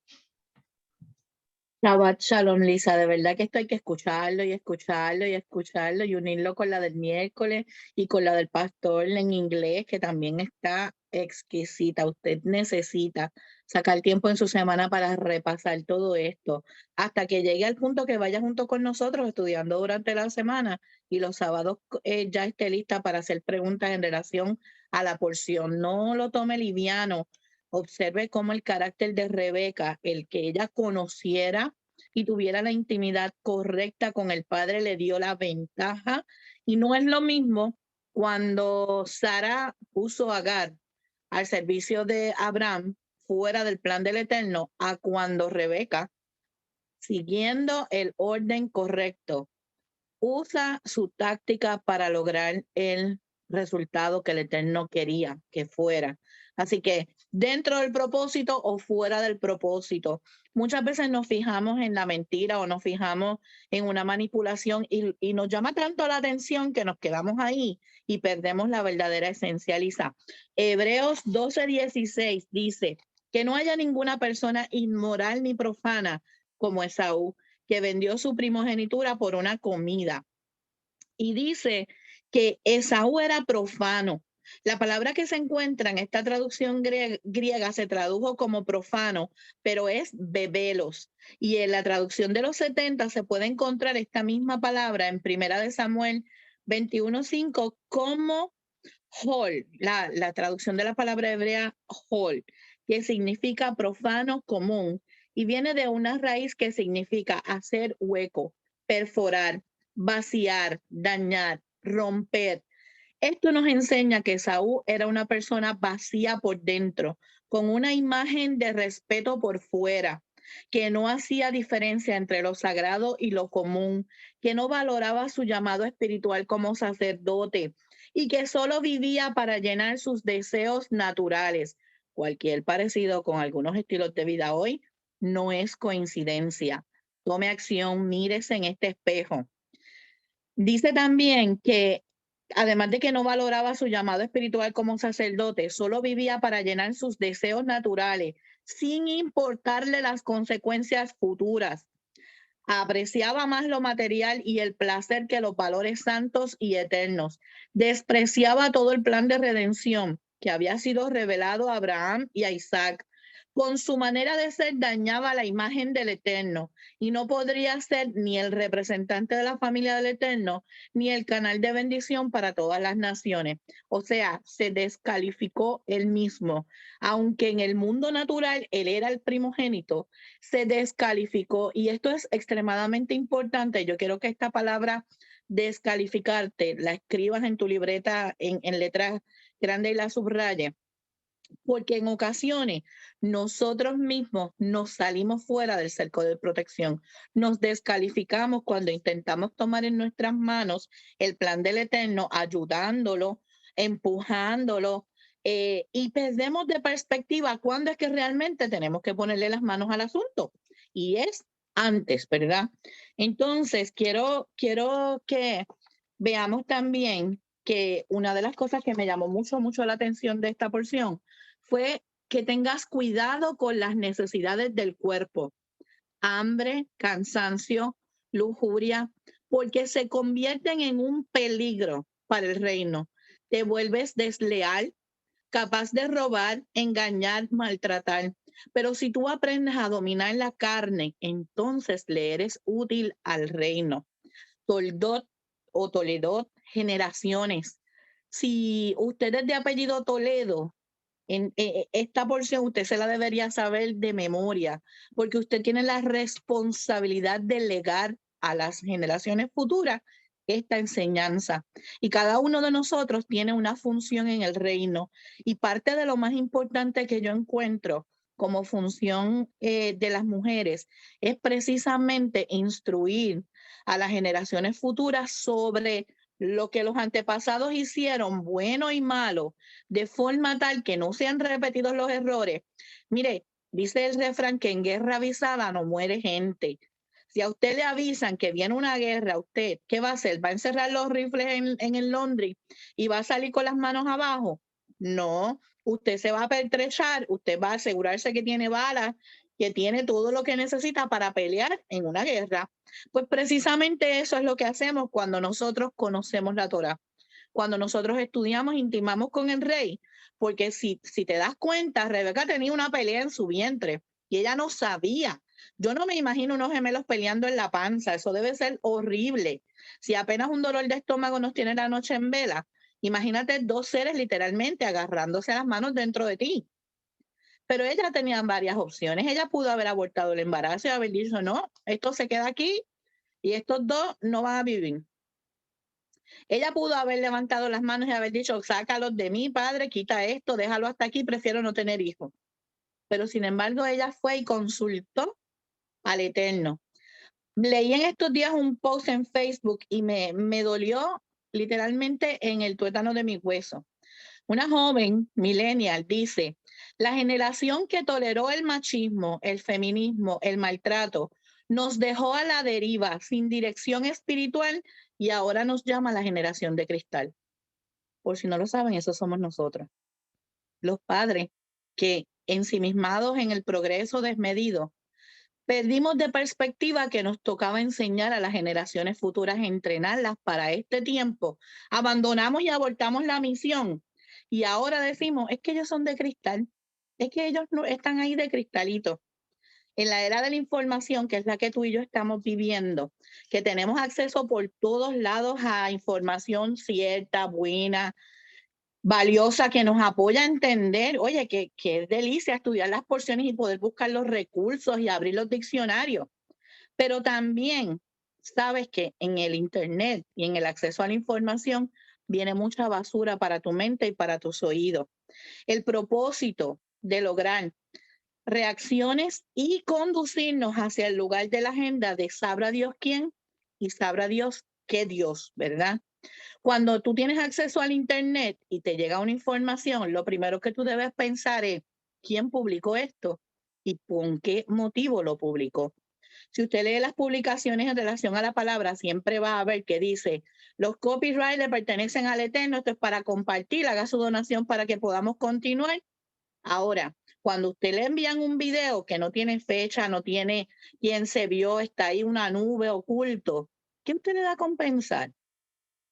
Shabbat Shalom, Lisa, de verdad que esto hay que escucharlo y escucharlo y escucharlo y unirlo con la del miércoles y con la del pastor en inglés, que también está exquisita. Usted necesita sacar tiempo en su semana para repasar todo esto, hasta que llegue al punto que vaya junto con nosotros estudiando durante la semana y los sábados ya esté lista para hacer preguntas en relación a la porción. No lo tome liviano. Observe cómo el carácter de Rebeca, el que ella conociera y tuviera la intimidad correcta con el padre, le dio la ventaja. Y no es lo mismo cuando Sara puso a Agar al servicio de Abraham fuera del plan del Eterno, a cuando Rebeca, siguiendo el orden correcto, usa su táctica para lograr el resultado que el Eterno quería que fuera. Así que dentro del propósito o fuera del propósito, muchas veces nos fijamos en la mentira o nos fijamos en una manipulación y nos llama tanto la atención que nos quedamos ahí y perdemos la verdadera esencia, Lisa. Hebreos 12:16 dice que no haya ninguna persona inmoral ni profana como Esaú, que vendió su primogenitura por una comida. Y dice que Esaú era profano. La palabra que se encuentra en esta traducción griega se tradujo como profano, pero es bebelos. Y en la traducción de los 70 se puede encontrar esta misma palabra en Primera de Samuel 21:5 como hol, la traducción de la palabra hebrea hol, que significa profano común y viene de una raíz que significa hacer hueco, perforar, vaciar, dañar, romper. Esto nos enseña que Saúl era una persona vacía por dentro, con una imagen de respeto por fuera, que no hacía diferencia entre lo sagrado y lo común, que no valoraba su llamado espiritual como sacerdote y que solo vivía para llenar sus deseos naturales. Cualquier parecido con algunos estilos de vida hoy no es coincidencia. Tome acción, mírese en este espejo. Dice también que además de que no valoraba su llamado espiritual como sacerdote, solo vivía para llenar sus deseos naturales, sin importarle las consecuencias futuras. Apreciaba más lo material y el placer que los valores santos y eternos. Despreciaba todo el plan de redención que había sido revelado a Abraham y a Isaac. Con su manera de ser dañaba la imagen del Eterno y no podría ser ni el representante de la familia del Eterno ni el canal de bendición para todas las naciones. O sea, se descalificó él mismo. Aunque en el mundo natural él era el primogénito, se descalificó y esto es extremadamente importante. Yo quiero que esta palabra descalificarte la escribas en tu libreta en letras grandes y la subrayes, porque en ocasiones nosotros mismos nos salimos fuera del cerco de protección, nos descalificamos cuando intentamos tomar en nuestras manos el plan del Eterno, ayudándolo, empujándolo, y perdemos de perspectiva cuándo es que realmente tenemos que ponerle las manos al asunto. Y es antes, ¿verdad? Entonces, quiero que veamos también que una de las cosas que me llamó mucho la atención de esta porción fue que tengas cuidado con las necesidades del cuerpo, hambre, cansancio, lujuria, porque se convierten en un peligro para el reino. Te vuelves desleal, capaz de robar, engañar, maltratar. Pero si tú aprendes a dominar la carne, entonces le eres útil al reino. Toldot o Toledot, generaciones. Si usted es de apellido Toledo, en esta porción usted se la debería saber de memoria, porque usted tiene la responsabilidad de legar a las generaciones futuras esta enseñanza. Y cada uno de nosotros tiene una función en el reino. Y parte de lo más importante que yo encuentro como función de las mujeres es precisamente instruir a las generaciones futuras sobre lo que los antepasados hicieron, bueno y malo, de forma tal que no sean repetidos los errores. Mire, dice el refrán que en guerra avisada no muere gente. Si a usted le avisan que viene una guerra, ¿usted qué va a hacer? ¿Va a encerrar los rifles en el laundry y va a salir con las manos abajo? No, usted se va a pertrechar, usted va a asegurarse que tiene balas, que tiene todo lo que necesita para pelear en una guerra. Pues precisamente eso es lo que hacemos cuando nosotros conocemos la Torá. Cuando nosotros estudiamos, intimamos con el rey, porque si te das cuenta, Rebeca tenía una pelea en su vientre y ella no sabía. Yo no me imagino unos gemelos peleando en la panza, eso debe ser horrible. Si apenas un dolor de estómago nos tiene la noche en vela, imagínate dos seres literalmente agarrándose las manos dentro de ti. Pero ella tenía varias opciones. Ella pudo haber abortado el embarazo y haber dicho, no, esto se queda aquí y estos dos no van a vivir. Ella pudo haber levantado las manos y haber dicho, sácalos de mí, padre, quita esto, déjalo hasta aquí, prefiero no tener hijos. Pero sin embargo, ella fue y consultó al Eterno. Leí en estos días un post en Facebook y me dolió literalmente en el tuétano de mi hueso. Una joven millennial dice, la generación que toleró el machismo, el feminismo, el maltrato, nos dejó a la deriva sin dirección espiritual y ahora nos llama la generación de cristal. Por si no lo saben, eso somos nosotros. Los padres que ensimismados en el progreso desmedido, perdimos de perspectiva que nos tocaba enseñar a las generaciones futuras, entrenarlas para este tiempo. Abandonamos y abortamos la misión y ahora decimos, es que ellos son de cristal, es que ellos no están ahí de cristalito. En la era de la información, que es la que tú y yo estamos viviendo, que tenemos acceso por todos lados a información cierta, buena, valiosa, que nos apoya a entender, oye, que es delicia estudiar las porciones y poder buscar los recursos y abrir los diccionarios. Pero también sabes que en el Internet y en el acceso a la información viene mucha basura para tu mente y para tus oídos. El propósito de lograr reacciones y conducirnos hacia el lugar de la agenda de sabrá Dios quién y sabrá Dios qué Dios, ¿verdad? Cuando tú tienes acceso al Internet y te llega una información, lo primero que tú debes pensar es, ¿quién publicó esto? ¿Y con qué motivo lo publicó? Si usted lee las publicaciones en relación a la palabra, siempre va a ver que dice, los copyright le pertenecen al Eterno, esto es para compartir, haga su donación para que podamos continuar. Ahora, cuando usted le envían un video que no tiene fecha, no tiene quién se vio, está ahí una nube oculto, ¿qué usted le da a compensar?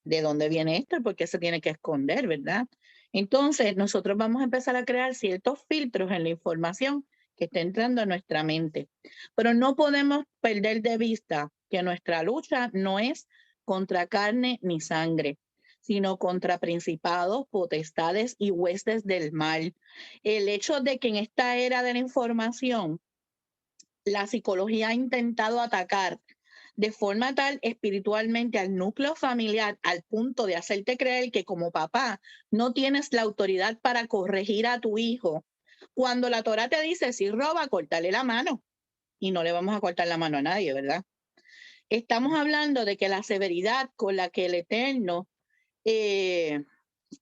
¿De dónde viene esto? ¿Por qué se tiene que esconder, verdad? Entonces, nosotros vamos a empezar a crear ciertos filtros en la información que está entrando a nuestra mente. Pero no podemos perder de vista que nuestra lucha no es contra carne ni sangre, sino contra principados, potestades y huestes del mal. El hecho de que en esta era de la información, la psicología ha intentado atacar de forma tal espiritualmente al núcleo familiar al punto de hacerte creer que como papá no tienes la autoridad para corregir a tu hijo. Cuando la Torá te dice, si roba, cortarle la mano. Y no le vamos a cortar la mano a nadie, ¿verdad? Estamos hablando de que la severidad con la que el Eterno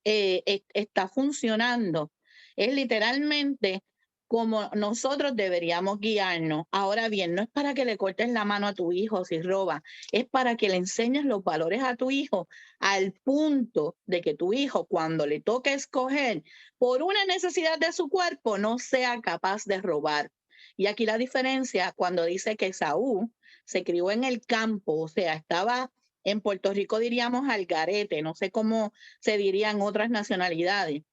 está funcionando es literalmente como nosotros deberíamos guiarnos. Ahora bien, no es para que le cortes la mano a tu hijo si roba, es para que le enseñes los valores a tu hijo al punto de que tu hijo, cuando le toque escoger por una necesidad de su cuerpo, no sea capaz de robar. Y aquí la diferencia cuando dice que Saúl se crió en el campo, o sea, estaba en Puerto Rico diríamos al garete, no sé cómo se dirían otras nacionalidades.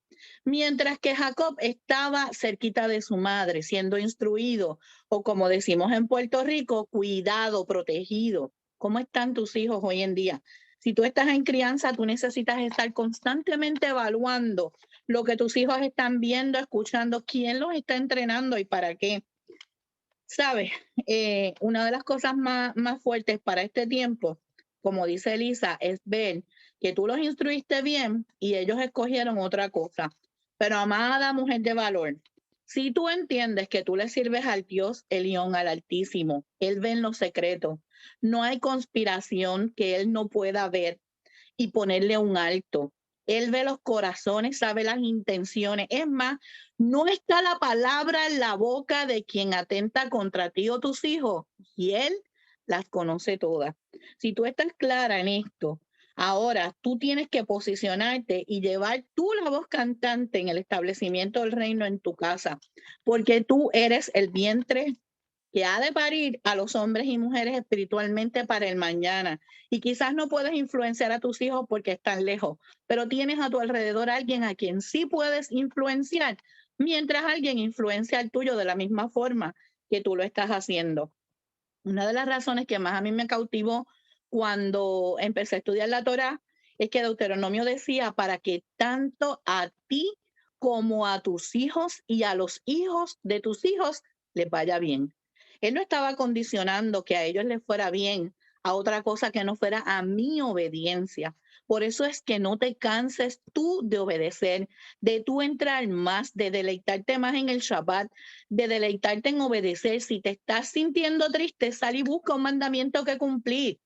Mientras que Jacob estaba cerquita de su madre, siendo instruido, o como decimos en Puerto Rico, cuidado, protegido. ¿Cómo están tus hijos hoy en día? Si tú estás en crianza, tú necesitas estar constantemente evaluando lo que tus hijos están viendo, escuchando, quién los está entrenando y para qué. ¿Sabes? Una de las cosas más fuertes para este tiempo, como dice Elisa, es ver que tú los instruiste bien y ellos escogieron otra cosa. Pero amada mujer de valor, si tú entiendes que tú le sirves al Dios Elión, al Altísimo, Él ve en lo secreto, no hay conspiración que Él no pueda ver y ponerle un alto. Él ve los corazones, sabe las intenciones. Es más, no está la palabra en la boca de quien atenta contra ti o tus hijos y Él las conoce todas. Si tú estás clara en esto, ahora tú tienes que posicionarte y llevar tú la voz cantante en el establecimiento del reino en tu casa, porque tú eres el vientre que ha de parir a los hombres y mujeres espiritualmente para el mañana. Y quizás no puedes influenciar a tus hijos porque están lejos, pero tienes a tu alrededor a alguien a quien sí puedes influenciar, mientras alguien influencia al tuyo de la misma forma que tú lo estás haciendo. Una de las razones que más a mí me cautivó cuando empecé a estudiar la Torá es que Deuteronomio decía, para que tanto a ti como a tus hijos y a los hijos de tus hijos les vaya bien. Él no estaba condicionando que a ellos les fuera bien a otra cosa que no fuera a mi obediencia. Por eso es que no te canses tú de obedecer, de tú entrar más, de deleitarte más en el Shabbat, de deleitarte en obedecer. Si te estás sintiendo triste, sal y busca un mandamiento que cumplir.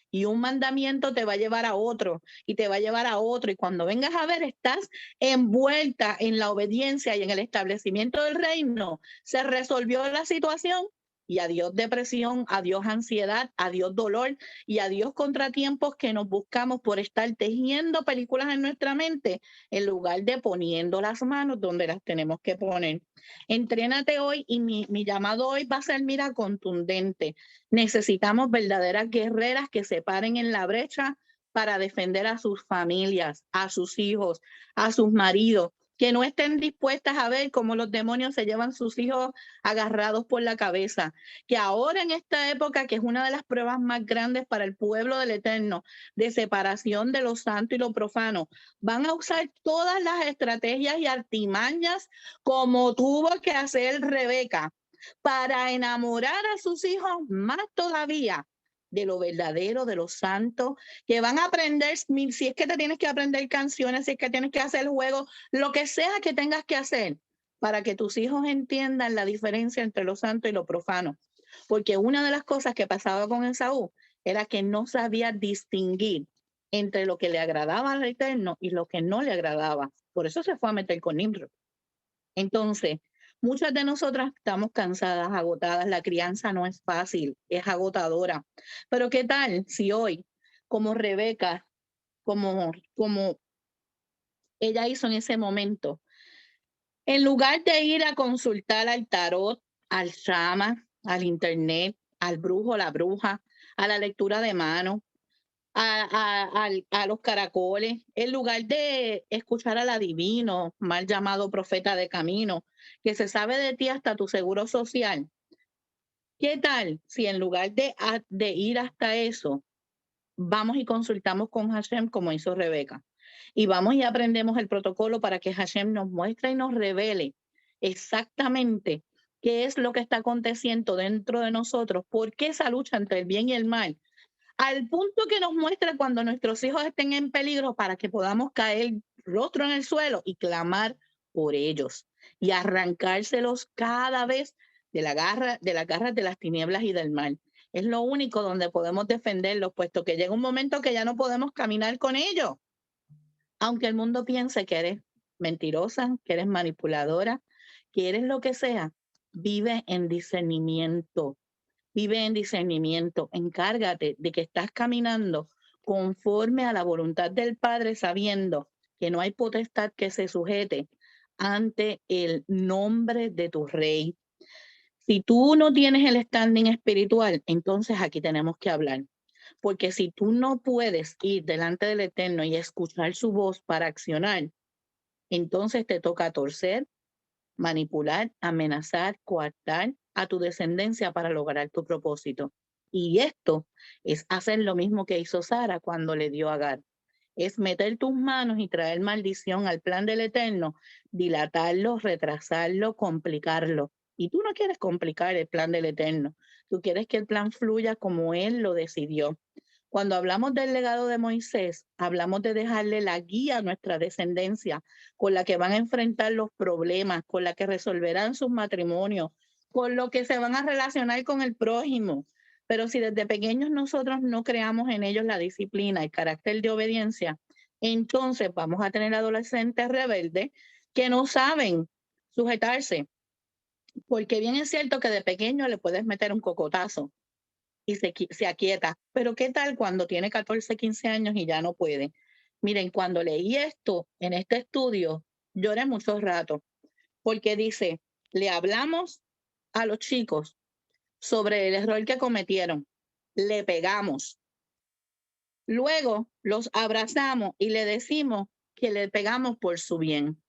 Y un mandamiento te va a llevar a otro y te va a llevar a otro. Y cuando vengas a ver, estás envuelta en la obediencia y en el establecimiento del reino. Se resolvió la situación y adiós depresión, adiós ansiedad, adiós dolor y adiós contratiempos que nos buscamos por estar tejiendo películas en nuestra mente en lugar de poniendo las manos donde las tenemos que poner. Entrénate hoy y mi llamado hoy va a ser, mira, contundente. Necesitamos verdaderas guerreras que se paren en la brecha para defender a sus familias, a sus hijos, a sus maridos, que no estén dispuestas a ver cómo los demonios se llevan sus hijos agarrados por la cabeza, que ahora en esta época, que es una de las pruebas más grandes para el pueblo del Eterno, de separación de lo santo y lo profano, van a usar todas las estrategias y artimañas como tuvo que hacer Rebeca para enamorar a sus hijos más todavía de lo verdadero, de lo santo, que van a aprender, si es que te tienes que aprender canciones, si es que tienes que hacer juegos, lo que sea que tengas que hacer para que tus hijos entiendan la diferencia entre lo santo y lo profano. Porque una de las cosas que pasaba con Esaú era que no sabía distinguir entre lo que le agradaba al Eterno y lo que no le agradaba. Por eso se fue a meter con Nimrod. Entonces, muchas de nosotras estamos cansadas, agotadas. La crianza no es fácil, es agotadora. Pero ¿qué tal si hoy, como Rebeca, como ella hizo en ese momento, en lugar de ir a consultar al tarot, al shama, al internet, al brujo, la bruja, a la lectura de mano, a los caracoles, en lugar de escuchar al adivino, mal llamado profeta de camino, que se sabe de ti hasta tu seguro social? ¿Qué tal si en lugar de ir hasta eso, vamos y consultamos con Hashem como hizo Rebeca? Y vamos y aprendemos el protocolo para que Hashem nos muestre y nos revele exactamente qué es lo que está aconteciendo dentro de nosotros, por qué esa lucha entre el bien y el mal, al punto que nos muestre cuando nuestros hijos estén en peligro para que podamos caer rostro en el suelo y clamar por ellos y arrancárselos cada vez de las garras de las tinieblas y del mal. Es lo único donde podemos defenderlos, puesto que llega un momento que ya no podemos caminar con ellos. Aunque el mundo piense que eres mentirosa, que eres manipuladora, que eres lo que sea, vive en discernimiento. Vive en discernimiento, encárgate de que estás caminando conforme a la voluntad del Padre, sabiendo que no hay potestad que se sujete ante el nombre de tu Rey. Si tú no tienes el standing espiritual, entonces aquí tenemos que hablar. Porque si tú no puedes ir delante del Eterno y escuchar su voz para accionar, entonces te toca torcer, manipular, amenazar, coartar a tu descendencia para lograr tu propósito. Y esto es hacer lo mismo que hizo Sara cuando le dio a Agar. Es meter tus manos y traer maldición al plan del Eterno, dilatarlo, retrasarlo, complicarlo. Y tú no quieres complicar el plan del Eterno. Tú quieres que el plan fluya como Él lo decidió. Cuando hablamos del legado de Moisés, hablamos de dejarle la guía a nuestra descendencia, con la que van a enfrentar los problemas, con la que resolverán sus matrimonios, con lo que se van a relacionar con el prójimo. Pero si desde pequeños nosotros no creamos en ellos la disciplina, el carácter de obediencia, entonces vamos a tener adolescentes rebeldes que no saben sujetarse. Porque bien es cierto que de pequeño le puedes meter un cocotazo y se aquieta. Pero ¿qué tal cuando tiene 14, 15 años y ya no puede? Miren, cuando leí esto en este estudio, lloré mucho rato, porque dice, le hablamos a los chicos sobre el error que cometieron, le pegamos, luego los abrazamos y le decimos que le pegamos por su bien.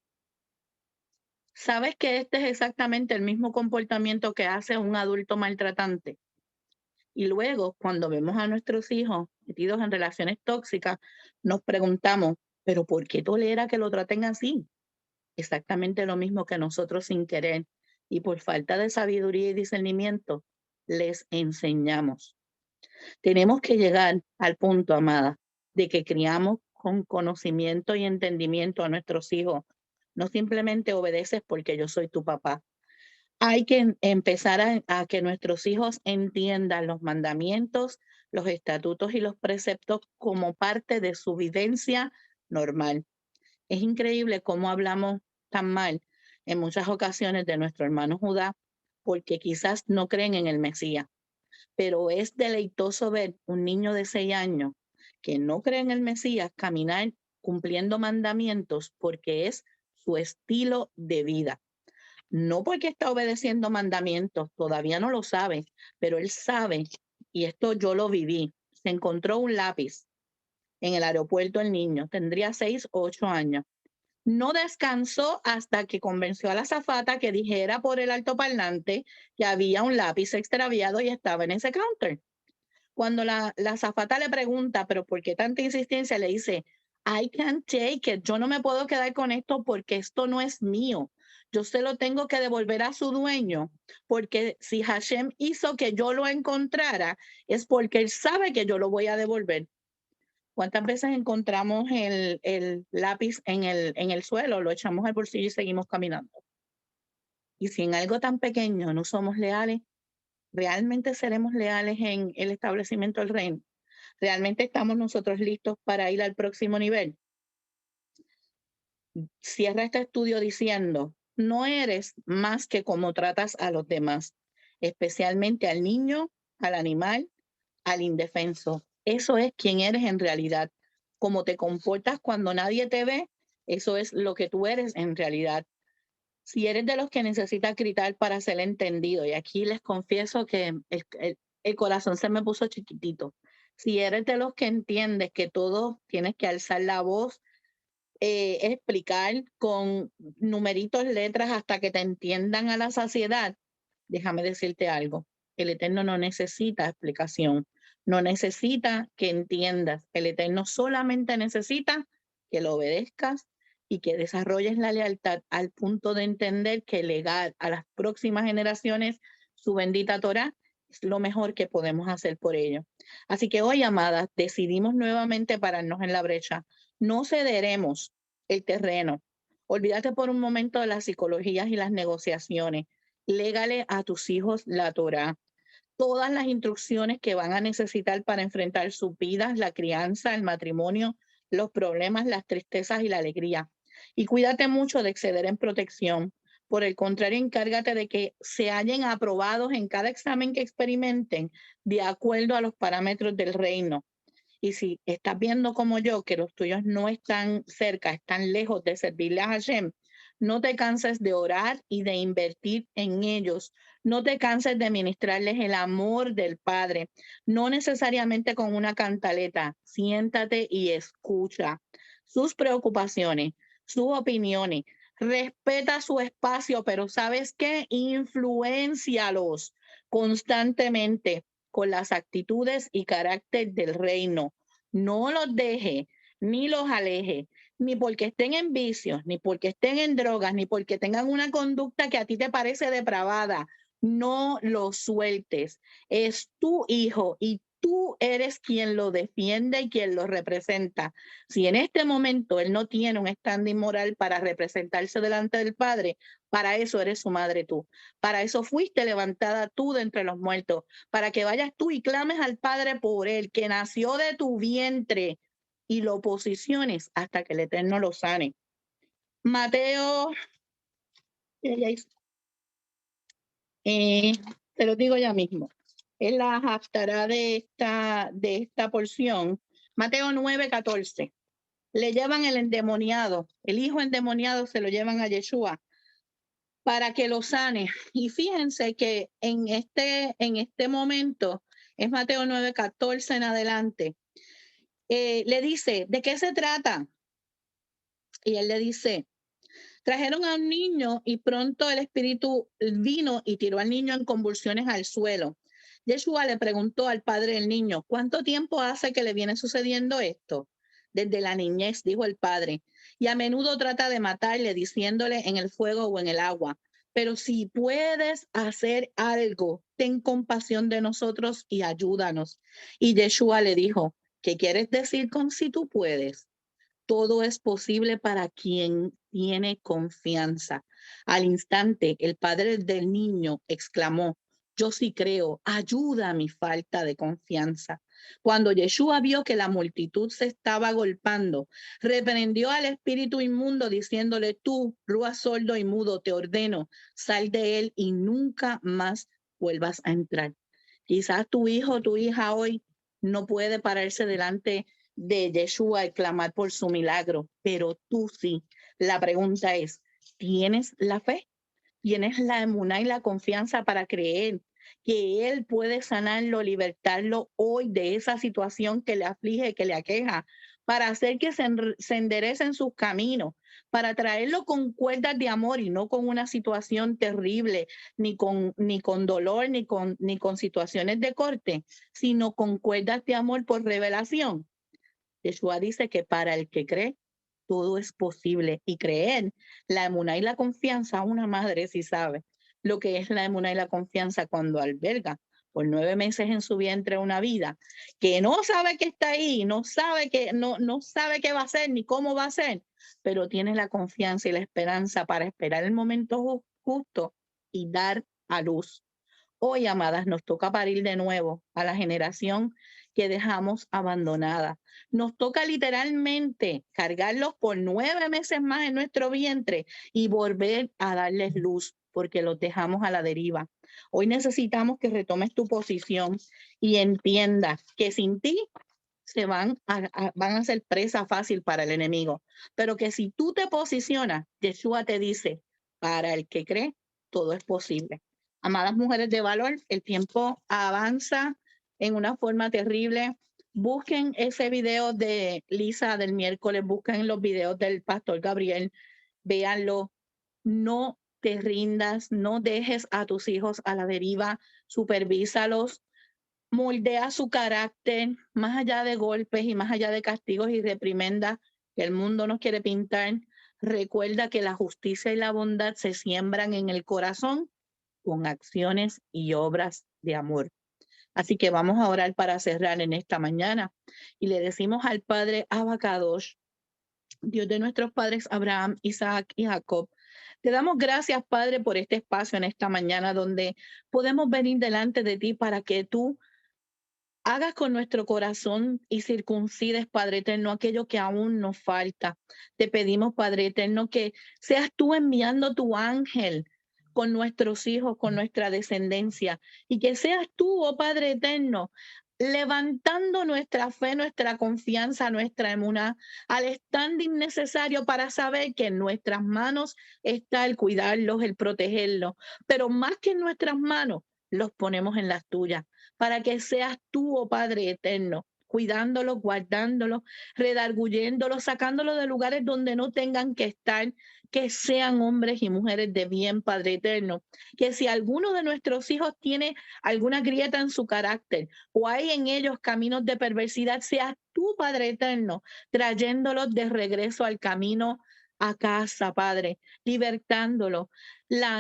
¿Sabes que este es exactamente el mismo comportamiento que hace un adulto maltratante? Y luego, cuando vemos a nuestros hijos metidos en relaciones tóxicas, nos preguntamos, ¿pero por qué tolera que lo traten así? exactamente lo mismo que nosotros sin querer. Y por falta de sabiduría y discernimiento, les enseñamos. Tenemos que llegar al punto, amada, de que criamos con conocimiento y entendimiento a nuestros hijos. No simplemente obedeces porque yo soy tu papá. Hay que empezar a que nuestros hijos entiendan los mandamientos, los estatutos y los preceptos como parte de su vivencia normal. Es increíble cómo hablamos tan mal en muchas ocasiones de nuestro hermano Judá, porque quizás no creen en el Mesías, pero es deleitoso ver un niño de 6 años que no cree en el Mesías caminar cumpliendo mandamientos porque es su estilo de vida. No porque está obedeciendo mandamientos, todavía no lo sabe, pero él sabe, y esto yo lo viví. Se encontró un lápiz en el aeropuerto el niño, tendría 6 o 8 años. No descansó hasta que convenció a la azafata que dijera por el altoparlante que había un lápiz extraviado y estaba en ese counter. Cuando la azafata le pregunta, pero ¿por qué tanta insistencia? Le dice, I can't take it. Yo no me puedo quedar con esto porque esto no es mío. Yo se lo tengo que devolver a su dueño, porque si Hashem hizo que yo lo encontrara, es porque él sabe que yo lo voy a devolver. ¿Cuántas veces encontramos el lápiz en el suelo, lo echamos al bolsillo y seguimos caminando? Y si en algo tan pequeño no somos leales, ¿realmente seremos leales en el establecimiento del reino? ¿Realmente estamos nosotros listos para ir al próximo nivel? Cierra este estudio diciendo, no eres más que como tratas a los demás, especialmente al niño, al animal, al indefenso. Eso es quien eres en realidad. Cómo te comportas cuando nadie te ve, eso es lo que tú eres en realidad. Si eres de los que necesita gritar para ser entendido, y aquí les confieso que el corazón se me puso chiquitito. Si eres de los que entiendes que todo tienes que alzar la voz, explicar con numeritos, letras hasta que te entiendan a la saciedad, déjame decirte algo. El Eterno no necesita explicación, no necesita que entiendas. El Eterno solamente necesita que lo obedezcas y que desarrolles la lealtad al punto de entender que legar a las próximas generaciones su bendita Torah es lo mejor que podemos hacer por ellos. Así que hoy, amadas, decidimos nuevamente pararnos en la brecha. No cederemos el terreno. Olvídate por un momento de las psicologías y las negociaciones. Légale a tus hijos la Torá, todas las instrucciones que van a necesitar para enfrentar sus vidas, la crianza, el matrimonio, los problemas, las tristezas y la alegría. Y cuídate mucho de exceder en protección. Por el contrario, encárgate de que se hallen aprobados en cada examen que experimenten de acuerdo a los parámetros del reino. Y si estás viendo como yo que los tuyos no están cerca, están lejos de servirle a Hashem, no te canses de orar y de invertir en ellos. No te canses de ministrarles el amor del Padre, no necesariamente con una cantaleta. Siéntate y escucha sus preocupaciones, sus opiniones. Respeta su espacio, pero ¿sabes qué? Influéncialos constantemente con las actitudes y carácter del reino. No los deje ni los aleje, ni porque estén en vicios, ni porque estén en drogas, ni porque tengan una conducta que a ti te parece depravada. No los sueltes. Es tu hijo y tú eres quien lo defiende y quien lo representa. Si en este momento él no tiene un standing moral para representarse delante del Padre, para eso eres su madre tú. Para eso fuiste levantada tú de entre los muertos, para que vayas tú y clames al Padre por él, que nació de tu vientre, y lo posiciones hasta que el Eterno lo sane. Mateo, te lo digo ya mismo, es la haftará de esta porción, Mateo 9:14. Le llevan el endemoniado, el hijo endemoniado se lo llevan a Yeshua para que lo sane. Y fíjense que en este momento, es Mateo 9:14 en adelante, le dice, ¿de qué se trata? Y él le dice, trajeron a un niño y pronto el espíritu vino y tiró al niño en convulsiones al suelo. Yeshua le preguntó al padre del niño, ¿cuánto tiempo hace que le viene sucediendo esto? desde la niñez, dijo el padre, y a menudo trata de matarle diciéndole en el fuego o en el agua. Pero si puedes hacer algo, ten compasión de nosotros y ayúdanos. Y Yeshua le dijo, ¿qué quieres decir con si tú puedes? Todo es posible para quien tiene confianza. Al instante, el padre del niño exclamó, yo sí creo, ayuda a mi falta de confianza. Cuando Yeshua vio que la multitud se estaba agolpando, reprendió al espíritu inmundo diciéndole, tú, rúa sordo y mudo, te ordeno, sal de él y nunca más vuelvas a entrar. Quizás tu hijo o tu hija hoy no puede pararse delante de Yeshua y clamar por su milagro, pero tú sí. La pregunta es, ¿tienes la fe? ¿Tienes la emuná y la confianza para creer que Él puede sanarlo, libertarlo hoy de esa situación que le aflige, que le aqueja, para hacer que se enderecen sus caminos, para traerlo con cuerdas de amor y no con una situación terrible, ni con dolor, ni con situaciones de corte, sino con cuerdas de amor por revelación? Yeshua dice que para el que cree, todo es posible. Y creer, la emuná y la confianza, una madre sí sabe lo que es la emuná y la confianza cuando alberga por 9 meses en su vientre una vida que no sabe que está ahí, no sabe qué va a hacer ni cómo va a ser, pero tiene la confianza y la esperanza para esperar el momento justo y dar a luz. Hoy, amadas, nos toca parir de nuevo a la generación que dejamos abandonada. Nos toca literalmente cargarlos por 9 meses más en nuestro vientre y volver a darles luz porque los dejamos a la deriva. Hoy necesitamos que retomes tu posición y entiendas que sin ti van a ser presa fácil para el enemigo, pero que si tú te posicionas, Yeshua te dice, para el que cree, todo es posible. Amadas mujeres de valor, el tiempo avanza en una forma terrible. Busquen ese video de Lisa del miércoles, busquen los videos del pastor Gabriel, véanlo. No te rindas, no dejes a tus hijos a la deriva, supervísalos, moldea su carácter, más allá de golpes y más allá de castigos y reprimendas que el mundo nos quiere pintar. Recuerda que la justicia y la bondad se siembran en el corazón con acciones y obras de amor. Así que vamos a orar para cerrar en esta mañana y le decimos al Padre Abacadosh, Dios de nuestros padres Abraham, Isaac y Jacob. Te damos gracias, Padre, por este espacio en esta mañana donde podemos venir delante de ti para que tú hagas con nuestro corazón y circuncides, Padre eterno, aquello que aún nos falta. Te pedimos, Padre eterno, que seas tú enviando tu ángel con nuestros hijos, con nuestra descendencia, y que seas tú, oh Padre eterno, levantando nuestra fe, nuestra confianza, nuestra emuná al standing necesario para saber que en nuestras manos está el cuidarlos, el protegerlos, pero más que en nuestras manos, los ponemos en las tuyas, para que seas tú, oh Padre eterno, cuidándolos, guardándolos, redarguyéndolos, sacándolos de lugares donde no tengan que estar, que sean hombres y mujeres de bien, Padre eterno. Que si alguno de nuestros hijos tiene alguna grieta en su carácter o hay en ellos caminos de perversidad, seas tú, Padre eterno, trayéndolos de regreso al camino a casa, Padre, libertándolos,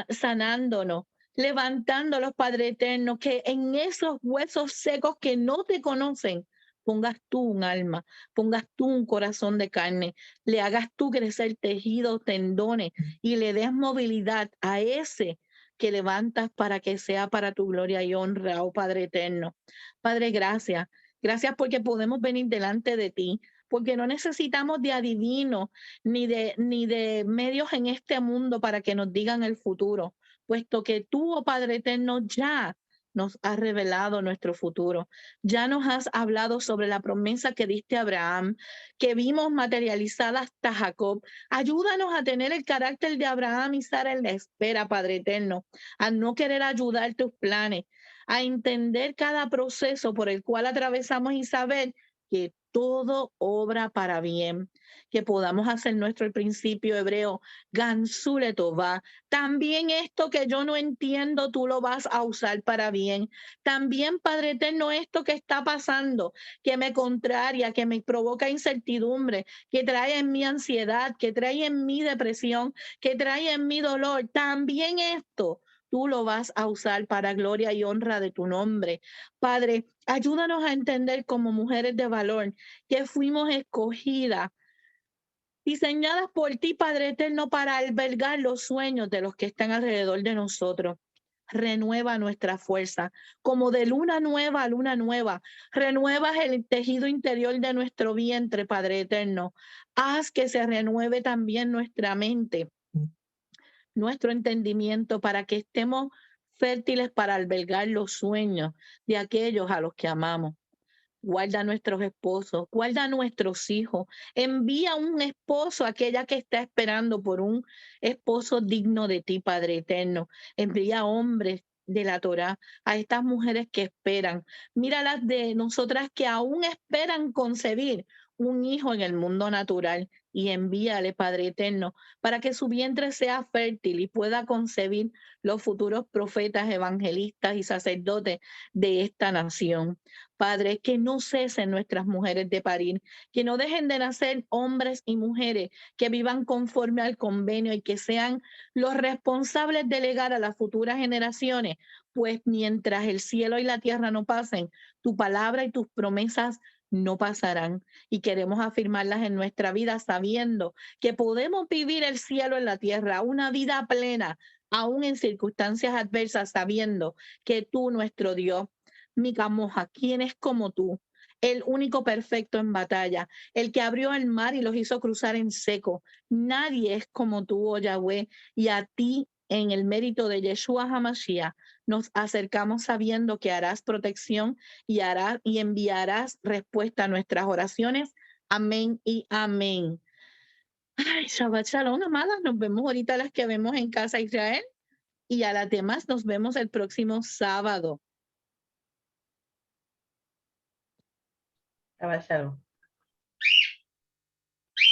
sanándonos, levantándolos, Padre eterno, que en esos huesos secos que no te conocen, pongas tú un alma, pongas tú un corazón de carne, le hagas tú crecer tejidos, tendones y le des movilidad a ese que levantas para que sea para tu gloria y honra, oh Padre eterno. Padre, gracias. Gracias porque podemos venir delante de ti, porque no necesitamos de adivinos ni de medios en este mundo para que nos digan el futuro, puesto que tú, oh Padre eterno, ya nos has revelado nuestro futuro. Ya nos has hablado sobre la promesa que diste a Abraham, que vimos materializada hasta Jacob. Ayúdanos a tener el carácter de Abraham y Sara en la espera, Padre eterno, a no querer ayudar tus planes, a entender cada proceso por el cual atravesamos y saber que todo obra para bien, que podamos hacer nuestro el principio hebreo, Gansule Tová. También esto que yo no entiendo, tú lo vas a usar para bien. También, Padre eterno, esto que está pasando, que me contraria, que me provoca incertidumbre, que trae en mí ansiedad, que trae en mí depresión, que trae en mí dolor, también esto tú lo vas a usar para gloria y honra de tu nombre. Padre, ayúdanos a entender como mujeres de valor que fuimos escogidas, diseñadas por ti, Padre eterno, para albergar los sueños de los que están alrededor de nosotros. Renueva nuestra fuerza, como de luna nueva a luna nueva. Renuevas el tejido interior de nuestro vientre, Padre eterno. Haz que se renueve también nuestra mente, nuestro entendimiento, para que estemos fértiles para albergar los sueños de aquellos a los que amamos. Guarda a nuestros esposos, guarda a nuestros hijos. Envía un esposo a aquella que está esperando por un esposo digno de ti, Padre eterno. Envía hombres de la Torá a estas mujeres que esperan. Mira las de nosotras que aún esperan concebir un hijo en el mundo natural, y envíale, Padre eterno, para que su vientre sea fértil y pueda concebir los futuros profetas, evangelistas y sacerdotes de esta nación. Padre, que no cesen nuestras mujeres de parir, que no dejen de nacer hombres y mujeres que vivan conforme al convenio y que sean los responsables de legar a las futuras generaciones, pues mientras el cielo y la tierra no pasen, tu palabra y tus promesas no pasarán, y queremos afirmarlas en nuestra vida sabiendo que podemos vivir el cielo en la tierra, una vida plena, aún en circunstancias adversas, sabiendo que tú, nuestro Dios, Micamoja, ¿quién es como tú? El único perfecto en batalla, el que abrió el mar y los hizo cruzar en seco. Nadie es como tú, oh Yahweh, y a ti, en el mérito de Yeshua HaMashiach, nos acercamos sabiendo que harás protección y enviarás respuesta a nuestras oraciones. Amén y amén. Ay, Shabbat Shalom, amadas. Nos vemos ahorita las que vemos en Casa Israel, y a las demás nos vemos el próximo sábado. Shabbat shalom.